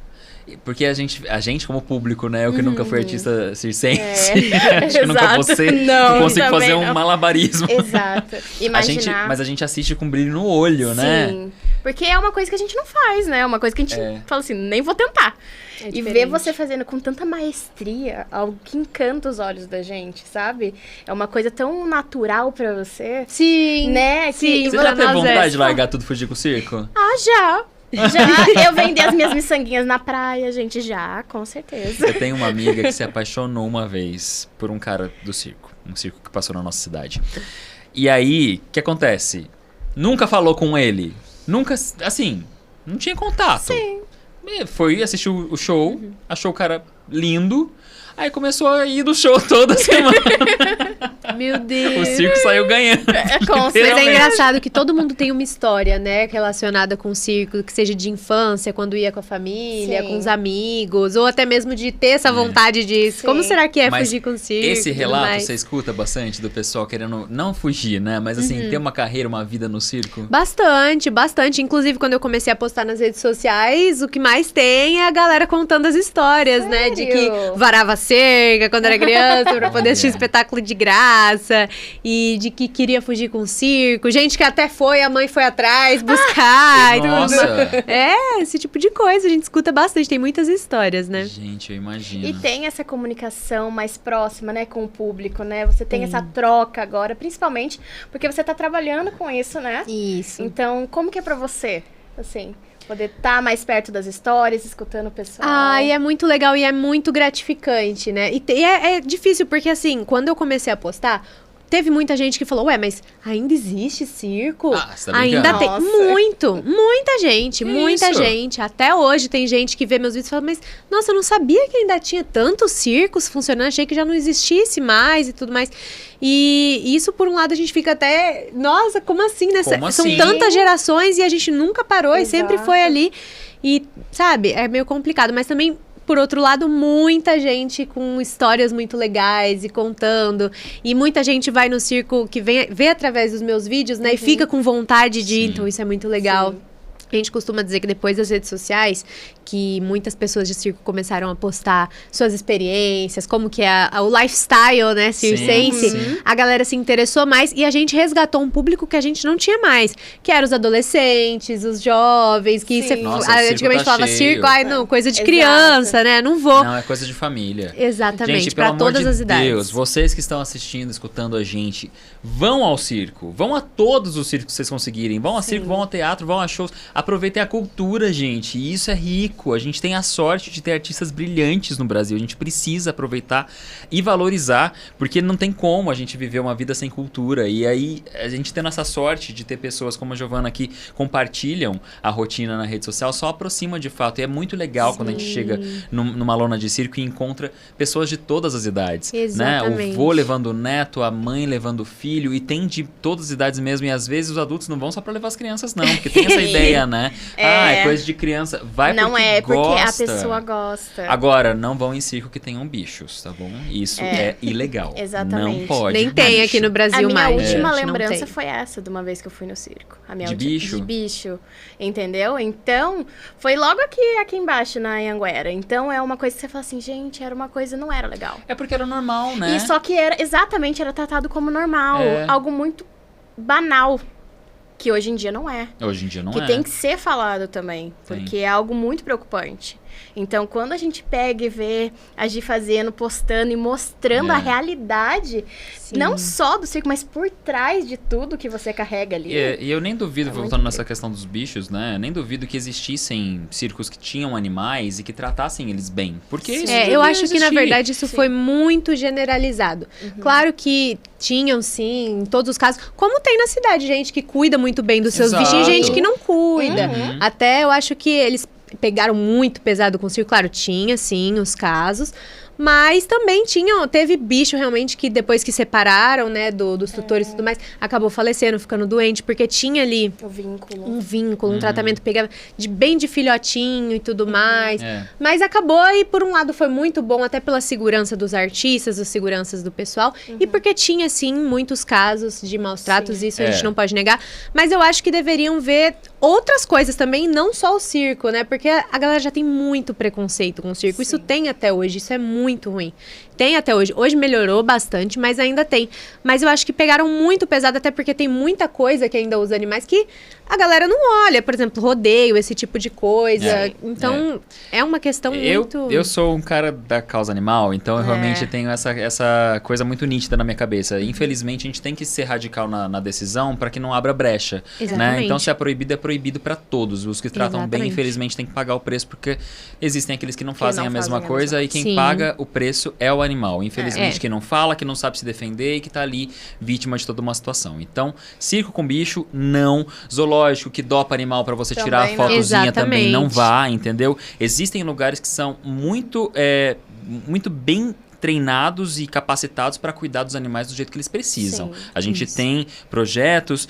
Porque a gente como público, né? Eu que nunca fui artista circense, É. acho que nunca vou Exato. ser, Não, consigo também fazer um não. malabarismo. Exato. Imaginar. Mas a gente assiste com brilho no olho, né? Sim. Porque é uma coisa que a gente não faz, né? É uma coisa que a gente fala assim, nem vou tentar. É E diferente. ver você fazendo com tanta maestria, algo que encanta os olhos da gente, sabe? É uma coisa tão natural pra você, Sim, né? sim, Você pra já teve nós vontade é. de largar tudo e fugir com o circo? Ah, já! Já, eu vendi as minhas miçanguinhas na praia, gente, já, com certeza. Eu tenho uma amiga que se apaixonou uma vez por um cara do circo. Um circo que passou na nossa cidade. E aí, o que acontece? Nunca falou com ele. Nunca, assim, não tinha contato. Sim. Foi, assistiu o show, achou o cara lindo. Aí começou a ir do show toda semana. Meu Deus. O circo saiu ganhando. Com Mas é Literalmente. engraçado que todo mundo tem uma história, né, relacionada com o circo, que seja de infância, quando ia com a família, Sim. com os amigos, ou até mesmo de ter essa vontade de Sim. como será que é Mas fugir com o circo? Esse e tudo relato mais. você escuta bastante do pessoal querendo não fugir, né? Mas assim, ter uma carreira, uma vida no circo. Bastante, bastante. Inclusive, quando eu comecei a postar nas redes sociais, o que mais tem é a galera contando as histórias, né? De que Sério? varava cerca quando era criança pra poder assistir Olha. espetáculo de graça. E de que queria fugir com o circo. Gente que até foi, a mãe foi atrás buscar e tudo. Nossa! É, esse tipo de coisa. A gente escuta bastante. Tem muitas histórias, né? Gente, eu imagino. E tem essa comunicação mais próxima, né, com o público, né? Você tem essa troca agora, principalmente porque você tá trabalhando com isso, né? Isso. Então, como que é pra você, assim, poder estar mais perto das histórias, escutando o pessoal? Ah, e é muito legal e é muito gratificante, né? E é difícil, porque assim, quando eu comecei a postar, teve muita gente que falou, ué, mas ainda existe circo? Ah, você tá Ainda brincando? tem. Nossa. Muita gente, Que muita isso? gente. Até hoje tem gente que vê meus vídeos e fala, mas, nossa, eu não sabia que ainda tinha tantos circos funcionando, achei que já não existisse mais e tudo mais. E isso, por um lado, a gente fica até, nossa, como assim, né? Como São assim? tantas gerações e a gente nunca parou e sempre Exato. foi ali. E, sabe, é meio complicado, mas também por outro lado, muita gente com histórias muito legais e contando. E muita gente vai no circo que vê através dos meus vídeos, né? E fica com vontade de ir. Sim. Então, isso é muito legal. Sim. A gente costuma dizer que depois das redes sociais, que muitas pessoas de circo começaram a postar suas experiências, como que é o lifestyle, né, circense, sim. a galera se interessou mais e a gente resgatou um público que a gente não tinha mais, que eram os adolescentes, os jovens, que Sim. você Nossa, o circo antigamente tá falava cheio. circo, ai não, coisa de Exato. criança, né, não vou. Não, é coisa de família. Exatamente, Gente, pra pelo amor todas de as idades. Deus, vocês que estão assistindo, escutando a gente, vão ao circo. Vão a todos os circos que vocês conseguirem. Vão a circo, vão ao teatro, vão a shows. Aproveitem a cultura, gente. E isso é rico. A gente tem a sorte de ter artistas brilhantes no Brasil. A gente precisa aproveitar e valorizar, porque não tem como a gente viver uma vida sem cultura. E aí, a gente tendo essa sorte de ter pessoas como a Giovana que compartilham a rotina na rede social, só aproxima de fato. E é muito legal quando a gente chega numa lona de circo e encontra pessoas de todas as idades. Né? Exatamente. O vô levando o neto, a mãe levando o filho, e tem de todas as idades mesmo. E às vezes os adultos não vão só pra levar as crianças, não. Porque tem essa ideia, né? É coisa de criança. Vai Não porque é, porque gosta. a pessoa gosta. Agora, não vão em circo que tenham bichos, tá bom? Isso é ilegal. Exatamente. Não pode. Nem tem aqui no A Brasil minha mais. última Não lembrança tem. foi essa, de uma vez que eu fui no circo. A minha De última- bicho? De bicho, entendeu? Então, foi logo aqui embaixo, na Anhanguera. Então, é uma coisa que você fala assim, gente, era uma coisa, não era legal. É porque era normal, né? E só que era, exatamente, era tratado como normal. É. Algo muito banal, que hoje em dia não é. Hoje em dia não que é. tem que ser falado também, Tem. porque é algo muito preocupante. Então, quando a gente pega e vê a Gi fazendo, postando e mostrando a realidade, não só do circo, mas por trás de tudo que você carrega ali. E eu nem duvido, voltando nessa questão dos bichos, né? Nem duvido que existissem circos que tinham animais e que tratassem eles bem. Porque isso eu acho que, na verdade, isso foi muito generalizado. Claro que tinham, sim, em todos os casos. Como tem na cidade, gente que cuida muito bem dos seus bichinhos e gente que não cuida. Até eu acho que eles pegaram muito pesado com o circo. Claro, tinha, sim, os casos. Mas também teve bicho realmente que depois que separaram, né, dos tutores e tudo mais, acabou falecendo, ficando doente, porque tinha ali um vínculo, um tratamento pegava bem de filhotinho e tudo mais. Mas acabou e por um lado foi muito bom, até pela segurança dos artistas, as seguranças do pessoal, e porque tinha, sim, muitos casos de maus tratos, isso a gente não pode negar. Mas eu acho que deveriam ver outras coisas também, não só o circo, né, porque a galera já tem muito preconceito com o circo, isso tem até hoje, isso é muito ruim. Tem até hoje. Hoje melhorou bastante, mas ainda tem. Mas eu acho que pegaram muito pesado, até porque tem muita coisa que ainda usa animais que a galera não olha. Por exemplo, rodeio, esse tipo de coisa. Então, é uma questão muito... Eu sou um cara da causa animal, então eu realmente tenho essa coisa muito nítida na minha cabeça. Infelizmente, a gente tem que ser radical na decisão para que não abra brecha. Né? Então, se é proibido para todos. Os que tratam bem, infelizmente, tem que pagar o preço, porque existem aqueles que não fazem a mesma coisa e quem paga o preço é o animal. Infelizmente, quem não fala, que não sabe se defender e que tá ali vítima de toda uma situação. Então, circo com bicho, não. Zoológico que dopa animal para você tirar a fotozinha também não vá, entendeu? Existem lugares que são muito bem treinados e capacitados para cuidar dos animais do jeito que eles precisam. A gente tem projetos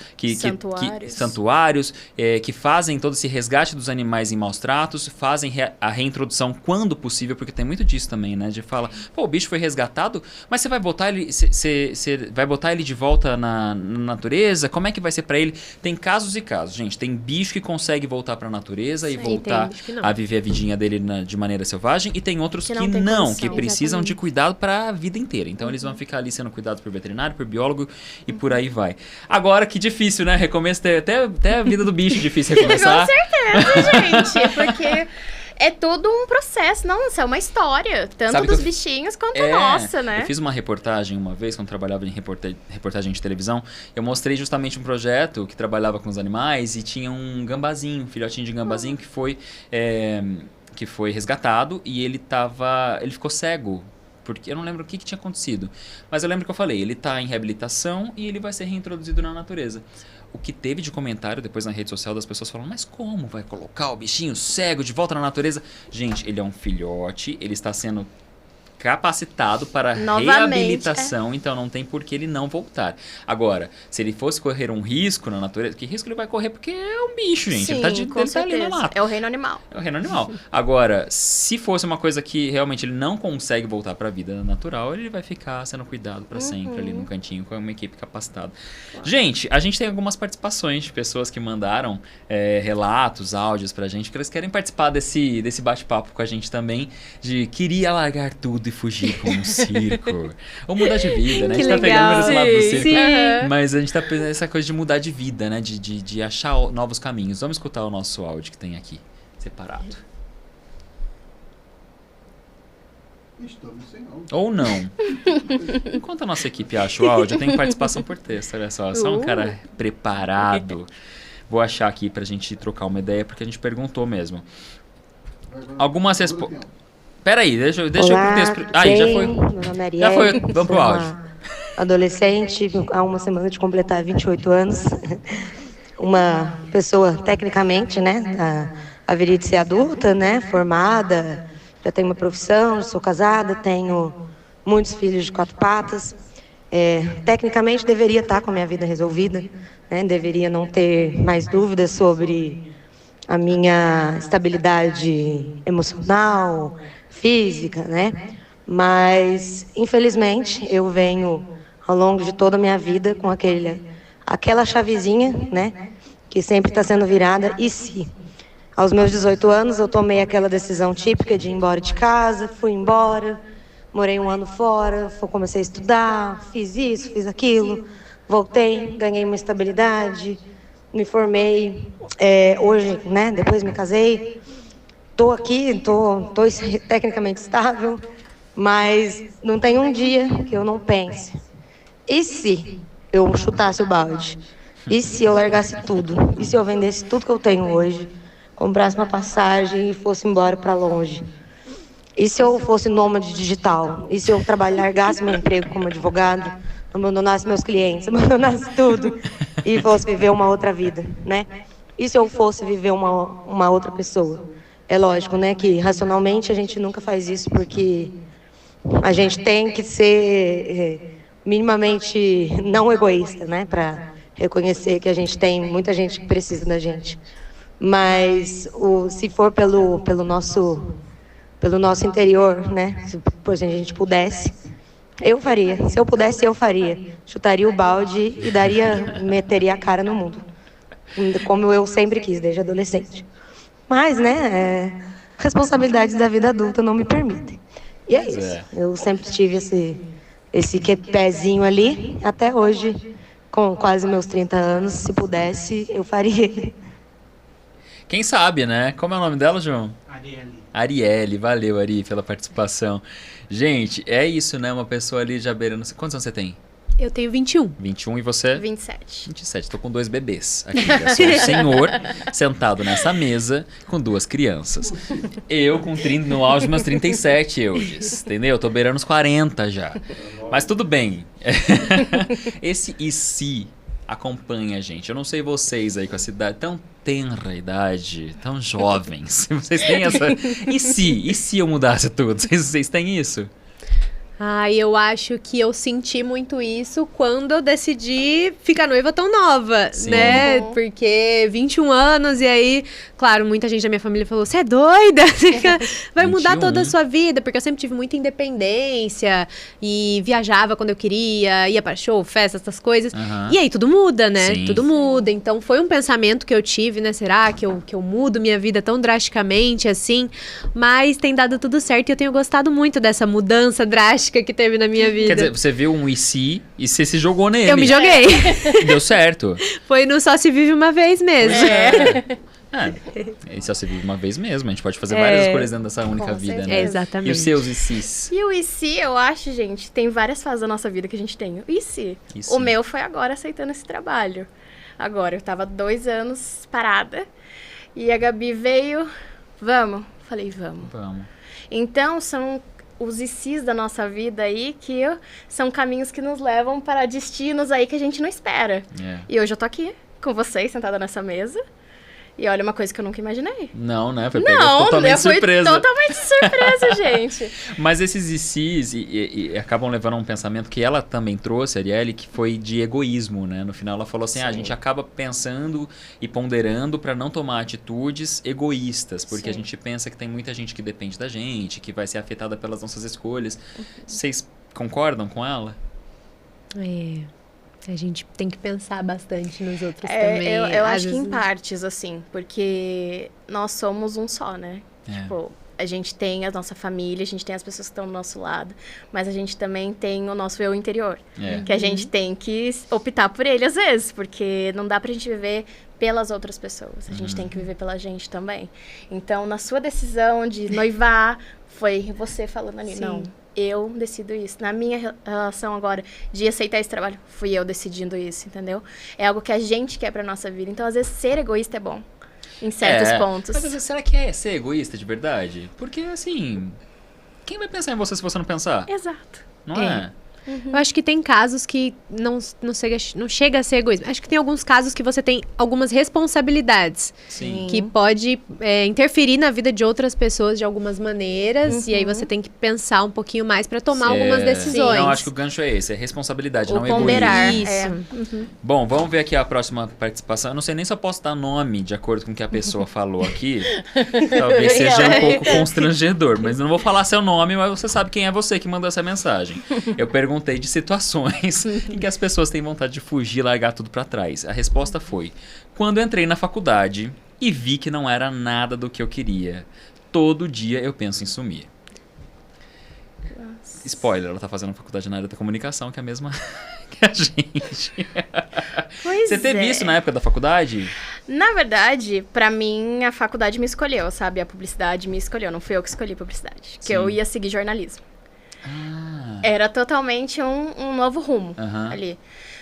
santuários que fazem todo esse resgate dos animais em maus tratos, fazem a reintrodução quando possível, porque tem muito disso também, né? De fala, pô, o bicho foi resgatado, mas você vai botar ele, você vai botar ele de volta na natureza? Como é que vai ser para ele? Tem casos e casos, gente. Tem bicho que consegue voltar para a natureza e voltar a viver a vidinha dele de maneira selvagem, e tem outros que não, que precisam de cuidado para a vida inteira. Então eles vão ficar ali sendo cuidados por veterinário, por biólogo e por aí vai. Agora, que difícil, né? Recomeço, até a vida do bicho é difícil recomeçar. Com certeza, gente. Porque é todo um processo. Nossa, é uma história. Tanto dos bichinhos quanto a nossa, né? Eu fiz uma reportagem uma vez, quando trabalhava em reportagem de televisão. Eu mostrei justamente um projeto que trabalhava com os animais e tinha um gambazinho, um filhotinho de gambazinho que foi resgatado e ele ficou cego. Porque eu não lembro o que tinha acontecido. Mas eu lembro que eu falei, ele está em reabilitação e ele vai ser reintroduzido na natureza. O que teve de comentário depois na rede social das pessoas falando, mas como vai colocar o bichinho cego de volta na natureza? Gente, ele é um filhote, ele está sendo capacitado para reabilitação, então não tem por que ele não voltar. Agora, se ele fosse correr um risco na natureza, que risco ele vai correr? Porque é um bicho, gente. Sim, ele tá ali na mata. É o reino animal. É o reino animal. Agora, se fosse uma coisa que realmente ele não consegue voltar para a vida natural, ele vai ficar sendo cuidado para sempre ali num cantinho com uma equipe capacitada. Gente, a gente tem algumas participações de pessoas que mandaram relatos, áudios pra gente, que eles querem participar desse bate-papo com a gente também, de queria largar tudo e fugir com um circo. Ou mudar de vida, né? Que a gente tá legal. pegando esse lado do circo. Sim. Mas a gente tá pensando nessa coisa de mudar de vida, né? De achar novos caminhos. Vamos escutar o nosso áudio que tem aqui, separado. Estamos sem áudio. Ou não. Enquanto a nossa equipe acha o áudio, eu tenho participação por texto, olha só. Só um cara preparado. Vou achar aqui pra gente trocar uma ideia, porque a gente perguntou mesmo. Algumas respostas... Peraí, deixa eu pro texto. Aí, já foi. Meu nome é Ariel, Já foi. Vamos pro áudio. Adolescente, há uma semana de completar 28 anos. Uma pessoa, tecnicamente, né? Haveria de ser adulta, né? Formada, já tenho uma profissão, sou casada, tenho muitos filhos de 4 patas. Tecnicamente, deveria estar com a minha vida resolvida, né? Deveria não ter mais dúvidas sobre a minha estabilidade emocional, física, né? Mas, infelizmente, eu venho ao longo de toda a minha vida com aquela chavezinha, né? Que sempre está sendo virada. E se, aos meus 18 anos, eu tomei aquela decisão típica de ir embora de casa, fui embora, morei 1 ano fora, comecei a estudar, fiz isso, fiz aquilo, voltei, ganhei uma estabilidade, me formei, hoje, né? Depois me casei. tô aqui, tô tecnicamente estável, mas não tem um dia que eu não pense. E se eu chutasse o balde? E se eu largasse tudo? E se eu vendesse tudo que eu tenho hoje, comprasse uma passagem e fosse embora para longe? E se eu fosse nômade digital? E se eu largasse meu emprego como advogado, abandonasse meus clientes, abandonasse tudo e fosse viver uma outra vida, né? E se eu fosse viver uma outra pessoa? É lógico, né, que racionalmente a gente nunca faz isso porque a gente tem que ser minimamente não egoísta, né, para reconhecer que a gente tem muita gente que precisa da gente. Mas se for pelo nosso interior, né, se por exemplo, a gente pudesse, eu faria. Se eu pudesse, eu faria. Chutaria o balde e meteria a cara no mundo, como eu sempre quis desde adolescente. Mas, né, responsabilidades da vida adulta não me permitem. E é isso. Eu sempre tive esse pezinho ali, até hoje, com quase meus 30 anos, se pudesse, eu faria. Quem sabe, né? Como é o nome dela, João? Arielle. Arielle, valeu, Ari, pela participação. Gente, é isso, né? Uma pessoa ali já beirando... Quantos anos você tem? Eu tenho 21. 21 e você? 27. 27, tô com 2 bebês aqui. Eu sou um senhor sentado nessa mesa com 2 crianças. Eu com 30, no auge dos meus 37, Eudes, entendeu? Eu tô beirando os 40 já. Mas tudo bem. Esse e se acompanha a gente. Eu não sei vocês aí com essa idade, tão tenra idade, tão jovens. Vocês têm essa... E se eu mudasse tudo? Vocês têm isso? Eu acho que eu senti muito isso quando eu decidi ficar noiva tão nova, Sim. né? Porque 21 anos e aí, claro, muita gente da minha família falou, você é doida? Vai mudar 21. toda a sua vida, porque eu sempre tive muita independência e viajava quando eu queria, ia pra show, festa, essas coisas. Aham. E aí tudo muda, né? Sim. Tudo muda. Então foi um pensamento que eu tive, né? Será que eu mudo minha vida tão drasticamente assim? Mas tem dado tudo certo e eu tenho gostado muito dessa mudança drástica que teve na minha vida. Quer dizer, você viu um e você se jogou nele. Eu me joguei. Deu certo. Foi no Só Se Vive Uma Vez mesmo. E só se vive uma vez mesmo. A gente pode fazer várias coisas dentro dessa única Com vida, certeza. né? Exatamente. E os seus e sis? E o e se, eu acho, gente, tem várias fases da nossa vida que a gente tem. O e se? E se? O meu foi agora aceitando esse trabalho. Agora, eu tava 2 anos parada. E a Gabi veio, vamos? Falei, vamos. Vamos. Então, são os e se's da nossa vida aí que são caminhos que nos levam para destinos aí que a gente não espera. É. E hoje eu tô aqui com vocês, sentada nessa mesa. E olha, uma coisa que eu nunca imaginei. Não, né? Foi Não, totalmente foi surpresa. totalmente surpresa, gente. Mas esses e se's e acabam levando a um pensamento que ela também trouxe, a Arielle, que foi de egoísmo, né? No final ela falou assim, a gente acaba pensando e ponderando para não tomar atitudes egoístas, porque a gente pensa que tem muita gente que depende da gente, que vai ser afetada pelas nossas escolhas. Vocês concordam com ela? A gente tem que pensar bastante nos outros também. Eu Às acho que em vezes- partes, assim, porque nós somos um só, né? Tipo, a gente tem a nossa família, a gente tem as pessoas que estão do nosso lado, mas a gente também tem o nosso eu interior, que a gente tem que optar por ele às vezes, porque não dá pra gente viver pelas outras pessoas, a gente tem que viver pela gente também. Então, na sua decisão de noivar, foi você falando ali, Sim. não, eu decido isso. Na minha relação agora de aceitar esse trabalho, fui eu decidindo isso, entendeu? É algo que a gente quer pra nossa vida. Então, às vezes, ser egoísta é bom. Em certos pontos. Mas às vezes, será que é ser egoísta de verdade? Porque, assim, quem vai pensar em você se você não pensar? Exato. Não é? Eu acho que tem casos que não chega a ser egoísmo. Acho que tem alguns casos que você tem algumas responsabilidades Sim. que pode interferir na vida de outras pessoas de algumas maneiras. E aí você tem que pensar um pouquinho mais para tomar algumas decisões. Não, acho que o gancho é esse, é responsabilidade, Ou não ponderar. egoísmo. Isso. Bom, vamos ver aqui a próxima participação. Eu não sei nem se eu posso dar nome de acordo com o que a pessoa falou aqui. Talvez seja um pouco constrangedor, mas não vou falar seu nome, mas você sabe quem é você que mandou essa mensagem. Eu perguntei de situações em que as pessoas têm vontade de fugir e largar tudo pra trás. A resposta foi: quando entrei na faculdade e vi que não era nada do que eu queria. Todo dia eu penso em sumir. Spoiler, ela tá fazendo faculdade na área da comunicação, que é a mesma que a gente. Pois Você teve é. isso na época da faculdade? Na verdade, pra mim, a faculdade me escolheu, sabe? A publicidade me escolheu, não fui eu que escolhi publicidade. Que eu ia seguir jornalismo. Era totalmente um novo rumo ali.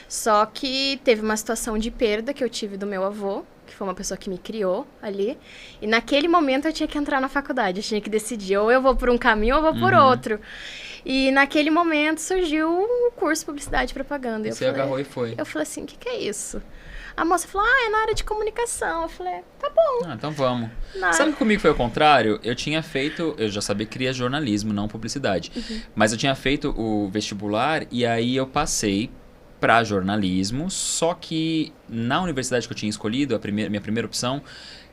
Só que teve uma situação de perda que eu tive do meu avô, que foi uma pessoa que me criou ali. E naquele momento eu tinha que entrar na faculdade, eu tinha que decidir, ou eu vou por um caminho ou eu vou por outro. E naquele momento surgiu um curso de publicidade e propaganda. Você agarrou e foi. Eu falei assim, o que é isso? A moça falou, é na área de comunicação. Eu falei, tá bom. Então vamos. Sabe que comigo foi o contrário? Eu já sabia que queria jornalismo, não publicidade. Mas eu tinha feito o vestibular e aí eu passei para jornalismo, só que na universidade que eu tinha escolhido, minha primeira opção,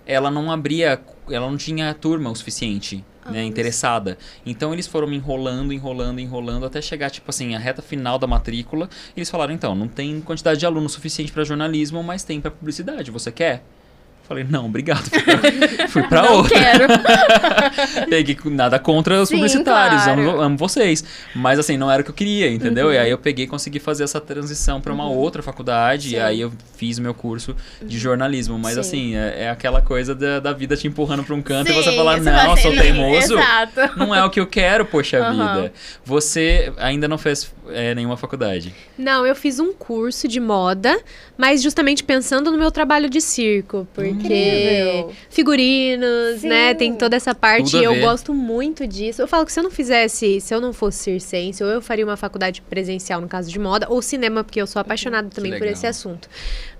ela não tinha turma o suficiente, né, interessada. Então eles foram me enrolando, até chegar, tipo assim, a reta final da matrícula. E eles falaram, então, não tem quantidade de alunos suficiente para jornalismo, mas tem para publicidade, você quer? Falei, não, obrigado. Fui pra outra. Quero. Peguei nada contra os publicitários, claro. amo vocês. Mas assim, não era o que eu queria, entendeu? E aí eu peguei e consegui fazer essa transição pra uma outra faculdade. E aí eu fiz o meu curso de jornalismo. Mas assim, é aquela coisa da vida te empurrando pra um canto e você falar, não, sou teimoso. Exato. Não é o que eu quero, poxa vida. Você ainda não fez nenhuma faculdade? Não, eu fiz um curso de moda, mas justamente pensando no meu trabalho de circo, porque figurinos, né, tem toda essa parte e eu gosto muito disso. Eu falo que se eu não fosse circense, ou eu faria uma faculdade presencial no caso de moda, ou cinema, porque eu sou apaixonada também por esse assunto.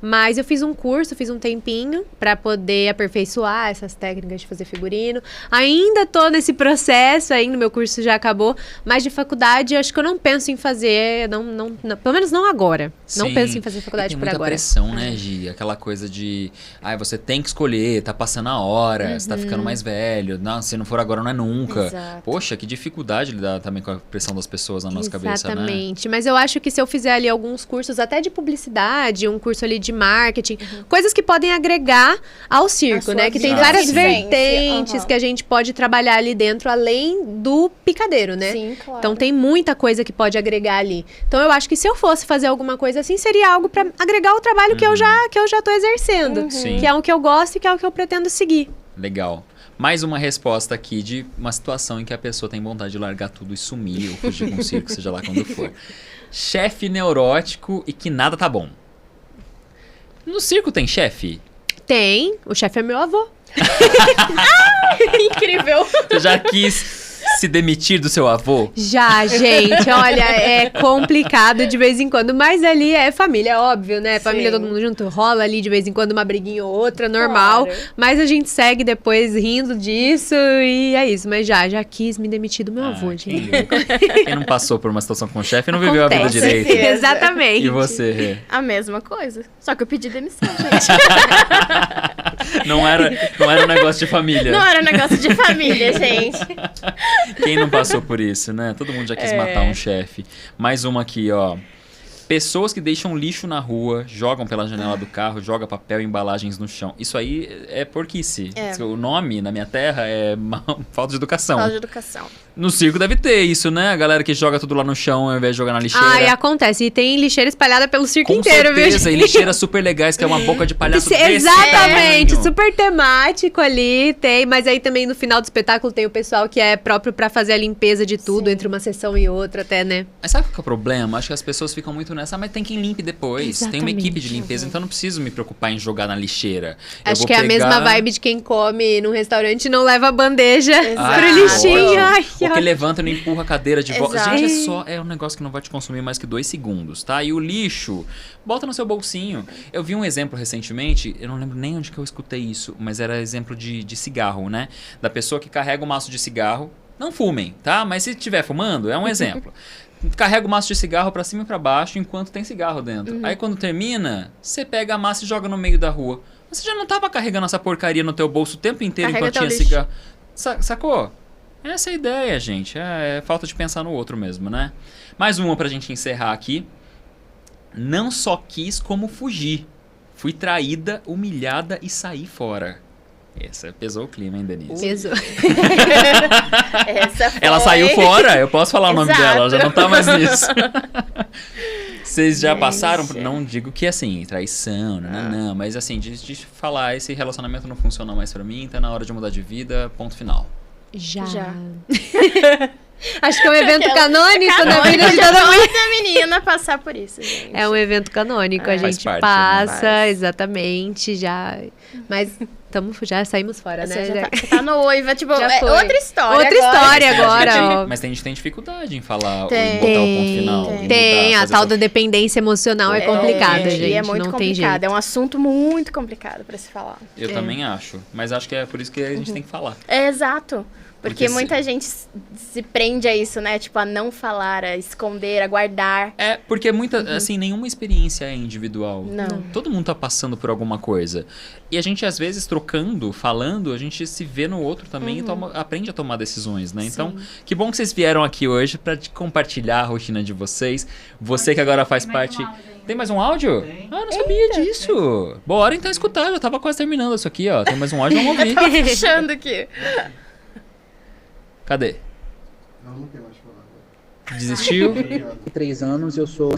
Mas eu fiz um curso, fiz um tempinho pra poder aperfeiçoar essas técnicas de fazer figurino. Ainda tô nesse processo, ainda meu curso já acabou, mas de faculdade eu acho que eu não penso em fazer, não, pelo menos não agora. Sim. Não penso em fazer faculdade por agora. Tem muita pressão, né, Gi? Aquela coisa de, você tem que escolher, tá passando a hora, você tá ficando mais velho, não, se não for agora não é nunca. Exato. Poxa, que dificuldade lidar também com a pressão das pessoas na nossa cabeça, né? Exatamente, mas eu acho que se eu fizer ali alguns cursos, até de publicidade, um curso ali de marketing, coisas que podem agregar ao circo, né? Que tem várias vertentes que a gente pode trabalhar ali dentro, além do picadeiro, né? Sim, claro. Então tem muita coisa que pode agregar ali. Então eu acho que se eu fosse fazer alguma coisa assim, seria algo pra agregar o trabalho que eu já tô exercendo. Que é o que eu gosto e que é o que eu pretendo seguir. Legal. Mais uma resposta aqui de uma situação em que a pessoa tem vontade de largar tudo e sumir ou fugir com o circo, seja lá quando for. Chefe neurótico e que nada tá bom. No circo tem chefe? Tem. O chefe é meu avô. Incrível. Você já quis se demitir do seu avô? Já, gente, olha, é complicado de vez em quando, mas ali é família, óbvio, né? Família, todo mundo junto, rola ali de vez em quando uma briguinha ou outra, normal, mas a gente segue depois rindo disso e é isso, mas já quis me demitir do meu avô, gente. Quem não passou por uma situação com o chefe não viveu a vida direito. Exatamente. E você, Rê? A mesma coisa, só que eu pedi demissão, gente. Não era um negócio de família. Não era um negócio de família, gente. Quem não passou por isso, né? Todo mundo já quis matar um chefe. Mais uma aqui, ó. Pessoas que deixam lixo na rua, jogam pela janela do carro, jogam papel e embalagens no chão. Isso aí é porquice. O nome na minha terra é falta de educação. Falta de educação. No circo deve ter isso, né? A galera que joga tudo lá no chão ao invés de jogar na lixeira. E acontece. E tem lixeira espalhada pelo circo com inteiro, certeza, viu? E lixeiras super legais, que é uma boca de palhaço Exatamente, desse super temático ali, tem. Mas aí também no final do espetáculo tem o pessoal que é próprio pra fazer a limpeza de tudo, entre uma sessão e outra até, né? Mas sabe qual é o problema? Acho que as pessoas ficam muito nessa, mas tem quem limpe depois. Exatamente. Tem uma equipe de limpeza, então não preciso me preocupar em jogar na lixeira. Acho que é a mesma vibe de quem come num restaurante e não leva a bandeja pro lixinho. Ou que levanta e não empurra a cadeira de volta. Exato. Gente, é um negócio que não vai te consumir mais que 2 segundos, tá? E o lixo, bota no seu bolsinho. Eu vi um exemplo recentemente, eu não lembro nem onde que eu escutei isso, mas era exemplo de cigarro, né? Da pessoa que carrega um maço de cigarro. Não fumem, tá? Mas se estiver fumando, é um exemplo. Carrega o maço de cigarro pra cima e pra baixo enquanto tem cigarro dentro. Aí quando termina, você pega a massa e joga no meio da rua. Você já não tava carregando essa porcaria no teu bolso o tempo inteiro enquanto tinha cigarro. Sacou? Essa é a ideia, gente. É falta de pensar no outro mesmo, né? Mais uma pra gente encerrar aqui. Não só quis como fugir. Fui traída, humilhada e saí fora. Essa pesou o clima, hein, Denise? Pesou. Essa foi... Ela saiu fora, eu posso falar o nome dela, ela já não tá mais nisso. Vocês já passaram por... Não digo que assim, traição, não, mas assim, de falar, esse relacionamento não funciona mais pra mim, tá na hora de mudar de vida, ponto final. Já. Acho que é um evento canônico na vida de toda menina passar por isso, gente. É um evento canônico, a gente parte, passa, né? exatamente, já. Mas já saímos fora, né? Você tá noiva, tipo, Já é foi. outra história. Outra história agora, ó. Mas tem gente que tem dificuldade em falar Tem. ou em botar o ponto final. em Tem, mudar, a fazer tal essa- da dependência emocional é complicada, gente. E é muito não tem complicado, jeito. é um assunto muito complicado pra se falar. Eu também acho, mas acho que é por isso que a gente tem que falar. É exato. Porque Porque muita gente se prende a isso, né? Tipo, a não falar, a esconder, a guardar. É, porque assim, nenhuma experiência é individual. Não. Todo mundo tá passando por alguma coisa. E a gente, às vezes, trocando, falando, a gente se vê no outro também e aprende a tomar decisões, né? Então, que bom que vocês vieram aqui hoje pra compartilhar a rotina de vocês. Você que agora faz parte... Tem mais um áudio? Ah, não sabia disso. Bora então escutar, eu tava quase terminando isso aqui, ó. Tem mais um áudio, vamos ouvir. Tô fechando aqui. Cadê? Não quero mais falar. Desistiu? 3 anos, eu sou...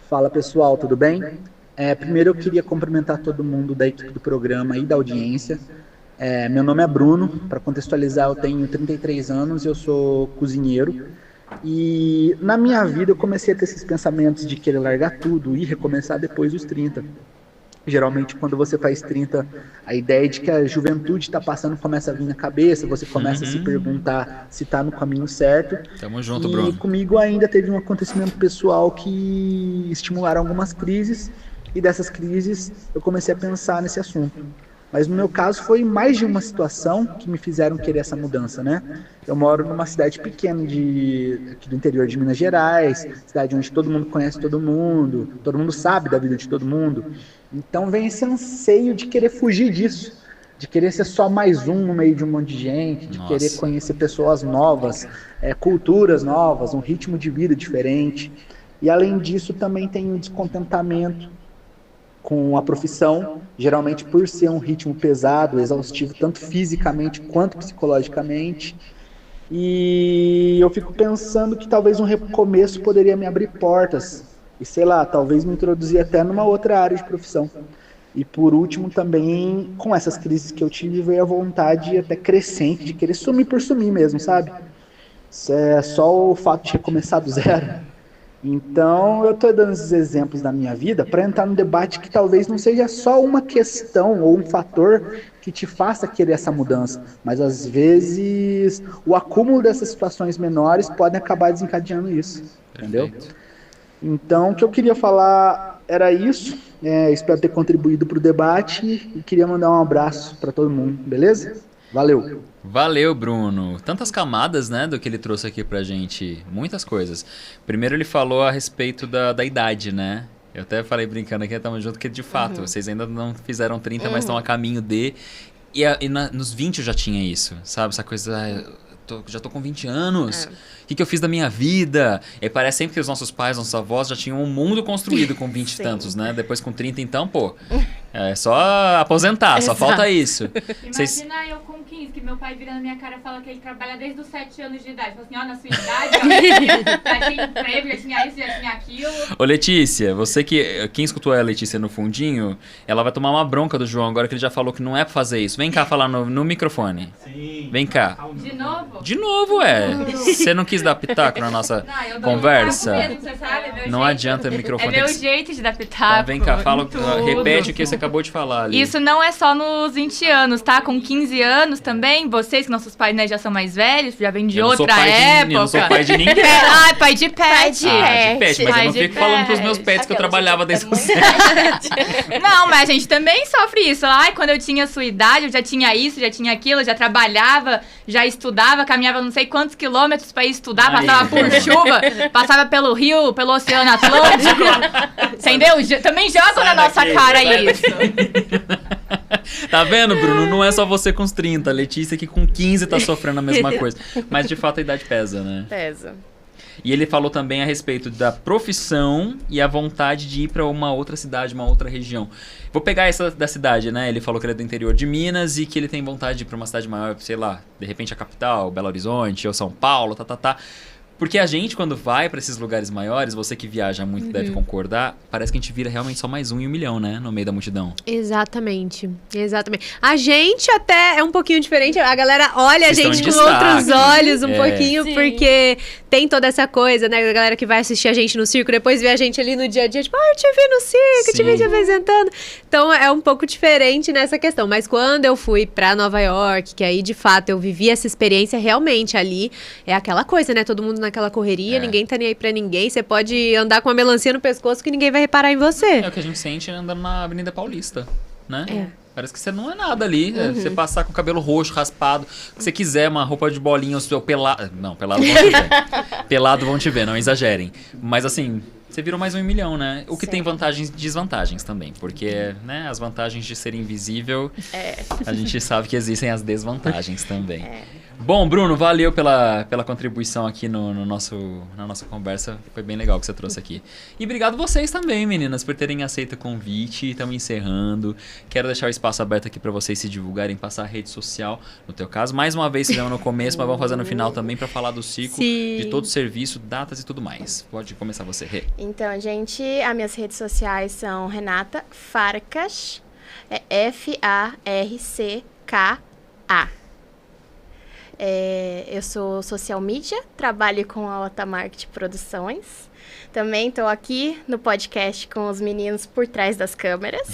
Fala pessoal, tudo bem? Primeiro eu queria cumprimentar todo mundo da equipe do programa e da audiência. Meu nome é Bruno, para contextualizar eu tenho 33 anos, eu sou cozinheiro. E na minha vida eu comecei a ter esses pensamentos de querer largar tudo e recomeçar depois dos 30. Geralmente quando você faz 30, a ideia de que a juventude está passando começa a vir na cabeça, você começa a se perguntar se está no caminho certo. Tamo junto, E Bruno. comigo ainda teve um acontecimento pessoal que estimularam algumas crises, e dessas crises eu comecei a pensar nesse assunto. Mas no meu caso foi mais de uma situação que me fizeram querer essa mudança, né? Eu moro numa cidade pequena aqui do interior de Minas Gerais, cidade onde todo mundo conhece todo mundo sabe da vida de todo mundo. Então vem esse anseio de querer fugir disso, de querer ser só mais um no meio de um monte de gente, de Nossa. querer conhecer pessoas novas, culturas novas, um ritmo de vida diferente. E além disso também tem um descontentamento com a profissão, geralmente por ser um ritmo pesado, exaustivo, tanto fisicamente quanto psicologicamente. E eu fico pensando que talvez um recomeço poderia me abrir portas, e sei lá, talvez me introduzir até numa outra área de profissão. E por último também, com essas crises que eu tive, veio a vontade até crescente de querer sumir por sumir mesmo, sabe? Isso é só o fato de recomeçar do zero. Então, eu estou dando esses exemplos da minha vida para entrar num debate que talvez não seja só uma questão ou um fator que te faça querer essa mudança, mas às vezes o acúmulo dessas situações menores podem acabar desencadeando isso, entendeu? Então, o que eu queria falar era isso. Espero ter contribuído para o debate e queria mandar um abraço para todo mundo, beleza? Valeu! Valeu, Bruno. Tantas camadas, né, do que ele trouxe aqui pra gente. Muitas coisas. Primeiro ele falou a respeito da idade, né? Eu até falei brincando aqui, estamos juntos, que de fato, vocês ainda não fizeram 30, mas estão a caminho de... nos 20 eu já tinha isso, sabe? Essa coisa... já tô com 20 anos. O que eu fiz da minha vida? E parece sempre que os nossos pais, nossos avós já tinham um mundo construído com 20 e tantos, né? Depois com 30, então, pô, é só aposentar, só falta isso. Imagina eu com 15, que meu pai vira na minha cara e fala que ele trabalha desde os 7 anos de idade. Fala assim, ó, na sua idade, ó, já tinha emprego, já tinha isso, já tinha aquilo. Ô Letícia, você quem escutou a Letícia no fundinho, ela vai tomar uma bronca do João agora que ele já falou que não é pra fazer isso. Vem cá falar no microfone. Sim. Vem cá. De novo? De novo, Você não quis dar pitaco na nossa Não, eu dou conversa? pitaco mesmo, você sabe? É meu Não jeito. adianta o microfone. É tem meu que- jeito de dar Então pitaco. vem cá, tudo. repete o que você acabou de falar ali. Isso não é só nos 20 anos, tá? Com 15 anos também, vocês que nossos pais, né, já são mais velhos, já vêm de Eu não sou outra pai de- época. eu não sou pai de ninguém. Ah, pai de pet. Pai de Ah, de pet, mas Pai eu não de fico falando pros pet. meus pets que eu Aquela trabalhava gente desde é os Não, mas a gente também sofre isso. Ai, quando eu tinha a sua idade, eu já tinha isso, já tinha aquilo, já trabalhava, já estudava, caminhava não sei quantos quilômetros pra ir estudar, Aí. passava por chuva, passava pelo rio, pelo Oceano Atlântico. Entendeu? Também jogam na nossa cara isso. Tá vendo, Bruno? Não é só você com os 30. A Letícia que com 15 tá sofrendo a mesma coisa. Mas de fato a idade pesa, né? Pesa. E ele falou também a respeito da profissão e a vontade de ir pra uma outra cidade, uma outra região. Vou pegar essa da cidade, né? Ele falou que ele é do interior de Minas e que ele tem vontade de ir pra uma cidade maior, sei lá, de repente a capital, Belo Horizonte ou São Paulo, tá. Porque a gente, quando vai pra esses lugares maiores, você que viaja muito deve concordar, parece que a gente vira realmente só mais um em 1 milhão, né? No meio da multidão. Exatamente. A gente até é um pouquinho diferente. A galera olha Vocês a estão gente em com outros destaque. olhos um pouquinho, Sim. porque tem toda essa coisa, né? A galera que vai assistir a gente no circo, depois vê a gente ali no dia a dia, tipo, eu te vi no circo, te vi Sim. te apresentando. Então é um pouco diferente nessa questão. Mas quando eu fui pra Nova York, que aí de fato eu vivi essa experiência, realmente ali é aquela coisa, né? Todo mundo naquela correria, ninguém tá nem aí pra ninguém. Você pode andar com uma melancia no pescoço que ninguém vai reparar em você. É o que a gente sente andando na Avenida Paulista, né? É. Parece que você não é nada ali. Você passar com o cabelo roxo, raspado, o que você quiser, uma roupa de bolinha, o seu pelado... Não, pelado vão te ver. Pelado vão te ver, não exagerem. Mas assim, você virou mais um 1 milhão, né? O que tem vantagens e desvantagens também. Porque, né, as vantagens de ser invisível, a gente sabe que existem as desvantagens também. Bom, Bruno, valeu pela contribuição aqui na nossa conversa. Foi bem legal que você trouxe aqui. E obrigado vocês também, meninas, por terem aceito o convite. Estamos encerrando. Quero deixar o espaço aberto aqui para vocês se divulgarem, passar a rede social. No teu caso, mais uma vez fizemos no começo, mas vamos fazer no final também para falar do ciclo, Sim. de todo o serviço, datas e tudo mais. Pode começar você, Rê. Então, gente, as minhas redes sociais são Renata Farkas, é Farcka. Eu sou social media, trabalho com a Otamarket Produções. Também estou aqui no podcast com os meninos por trás das câmeras.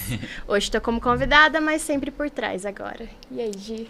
Hoje estou como convidada, mas sempre por trás agora. E aí, Gi?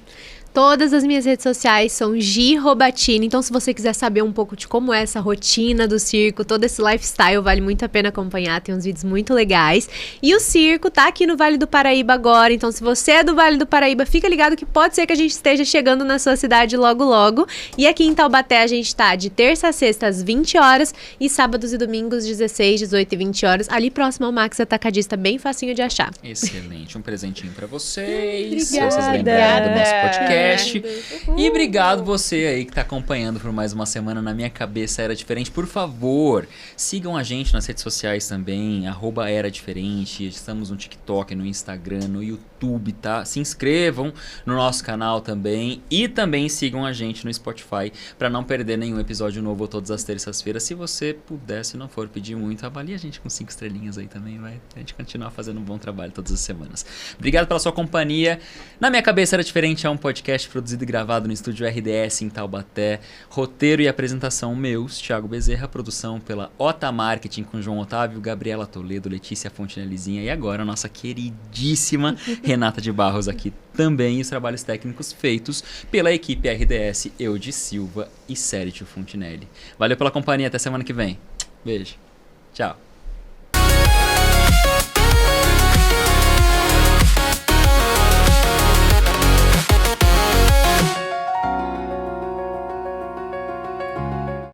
Todas as minhas redes sociais são Gi Robatini. Então, se você quiser saber um pouco de como é essa rotina do circo, todo esse lifestyle, vale muito a pena acompanhar. Tem uns vídeos muito legais. E o circo tá aqui no Vale do Paraíba agora. Então, se você é do Vale do Paraíba, fica ligado que pode ser que a gente esteja chegando na sua cidade logo, logo. E aqui em Taubaté, a gente tá de terça a sexta às 20 horas e sábados e domingos, 16, 18 e 20 horas. Ali próximo ao Max Atacadista, bem facinho de achar. Excelente. Um presentinho pra vocês. Obrigada. Se vocês lembrarem do nosso podcast. Uhul. E obrigado você aí que tá acompanhando por mais uma semana Na Minha Cabeça Era Diferente. Por favor, sigam a gente nas redes sociais também, @Era Diferente. Estamos no TikTok, no Instagram, no YouTube, tá? Se inscrevam no nosso canal também. E também sigam a gente no Spotify pra não perder nenhum episódio novo todas as terças-feiras. Se você puder, se não for pedir muito, avalie a gente com 5 estrelinhas aí também, vai. A gente continuar fazendo um bom trabalho todas as semanas. Obrigado pela sua companhia. Na Minha Cabeça Era Diferente é um podcast produzido e gravado no estúdio RDS em Taubaté. Roteiro e apresentação meus, Thiago Bezerra. Produção pela Ota Marketing com João Otávio, Gabriela Toledo, Letícia Fontenellizinha e agora a nossa queridíssima Renata de Barros aqui também. Os trabalhos técnicos feitos pela equipe RDS, Eudi Silva e Sérgio Fontenelli. Valeu pela companhia, até semana que vem. Beijo. Tchau.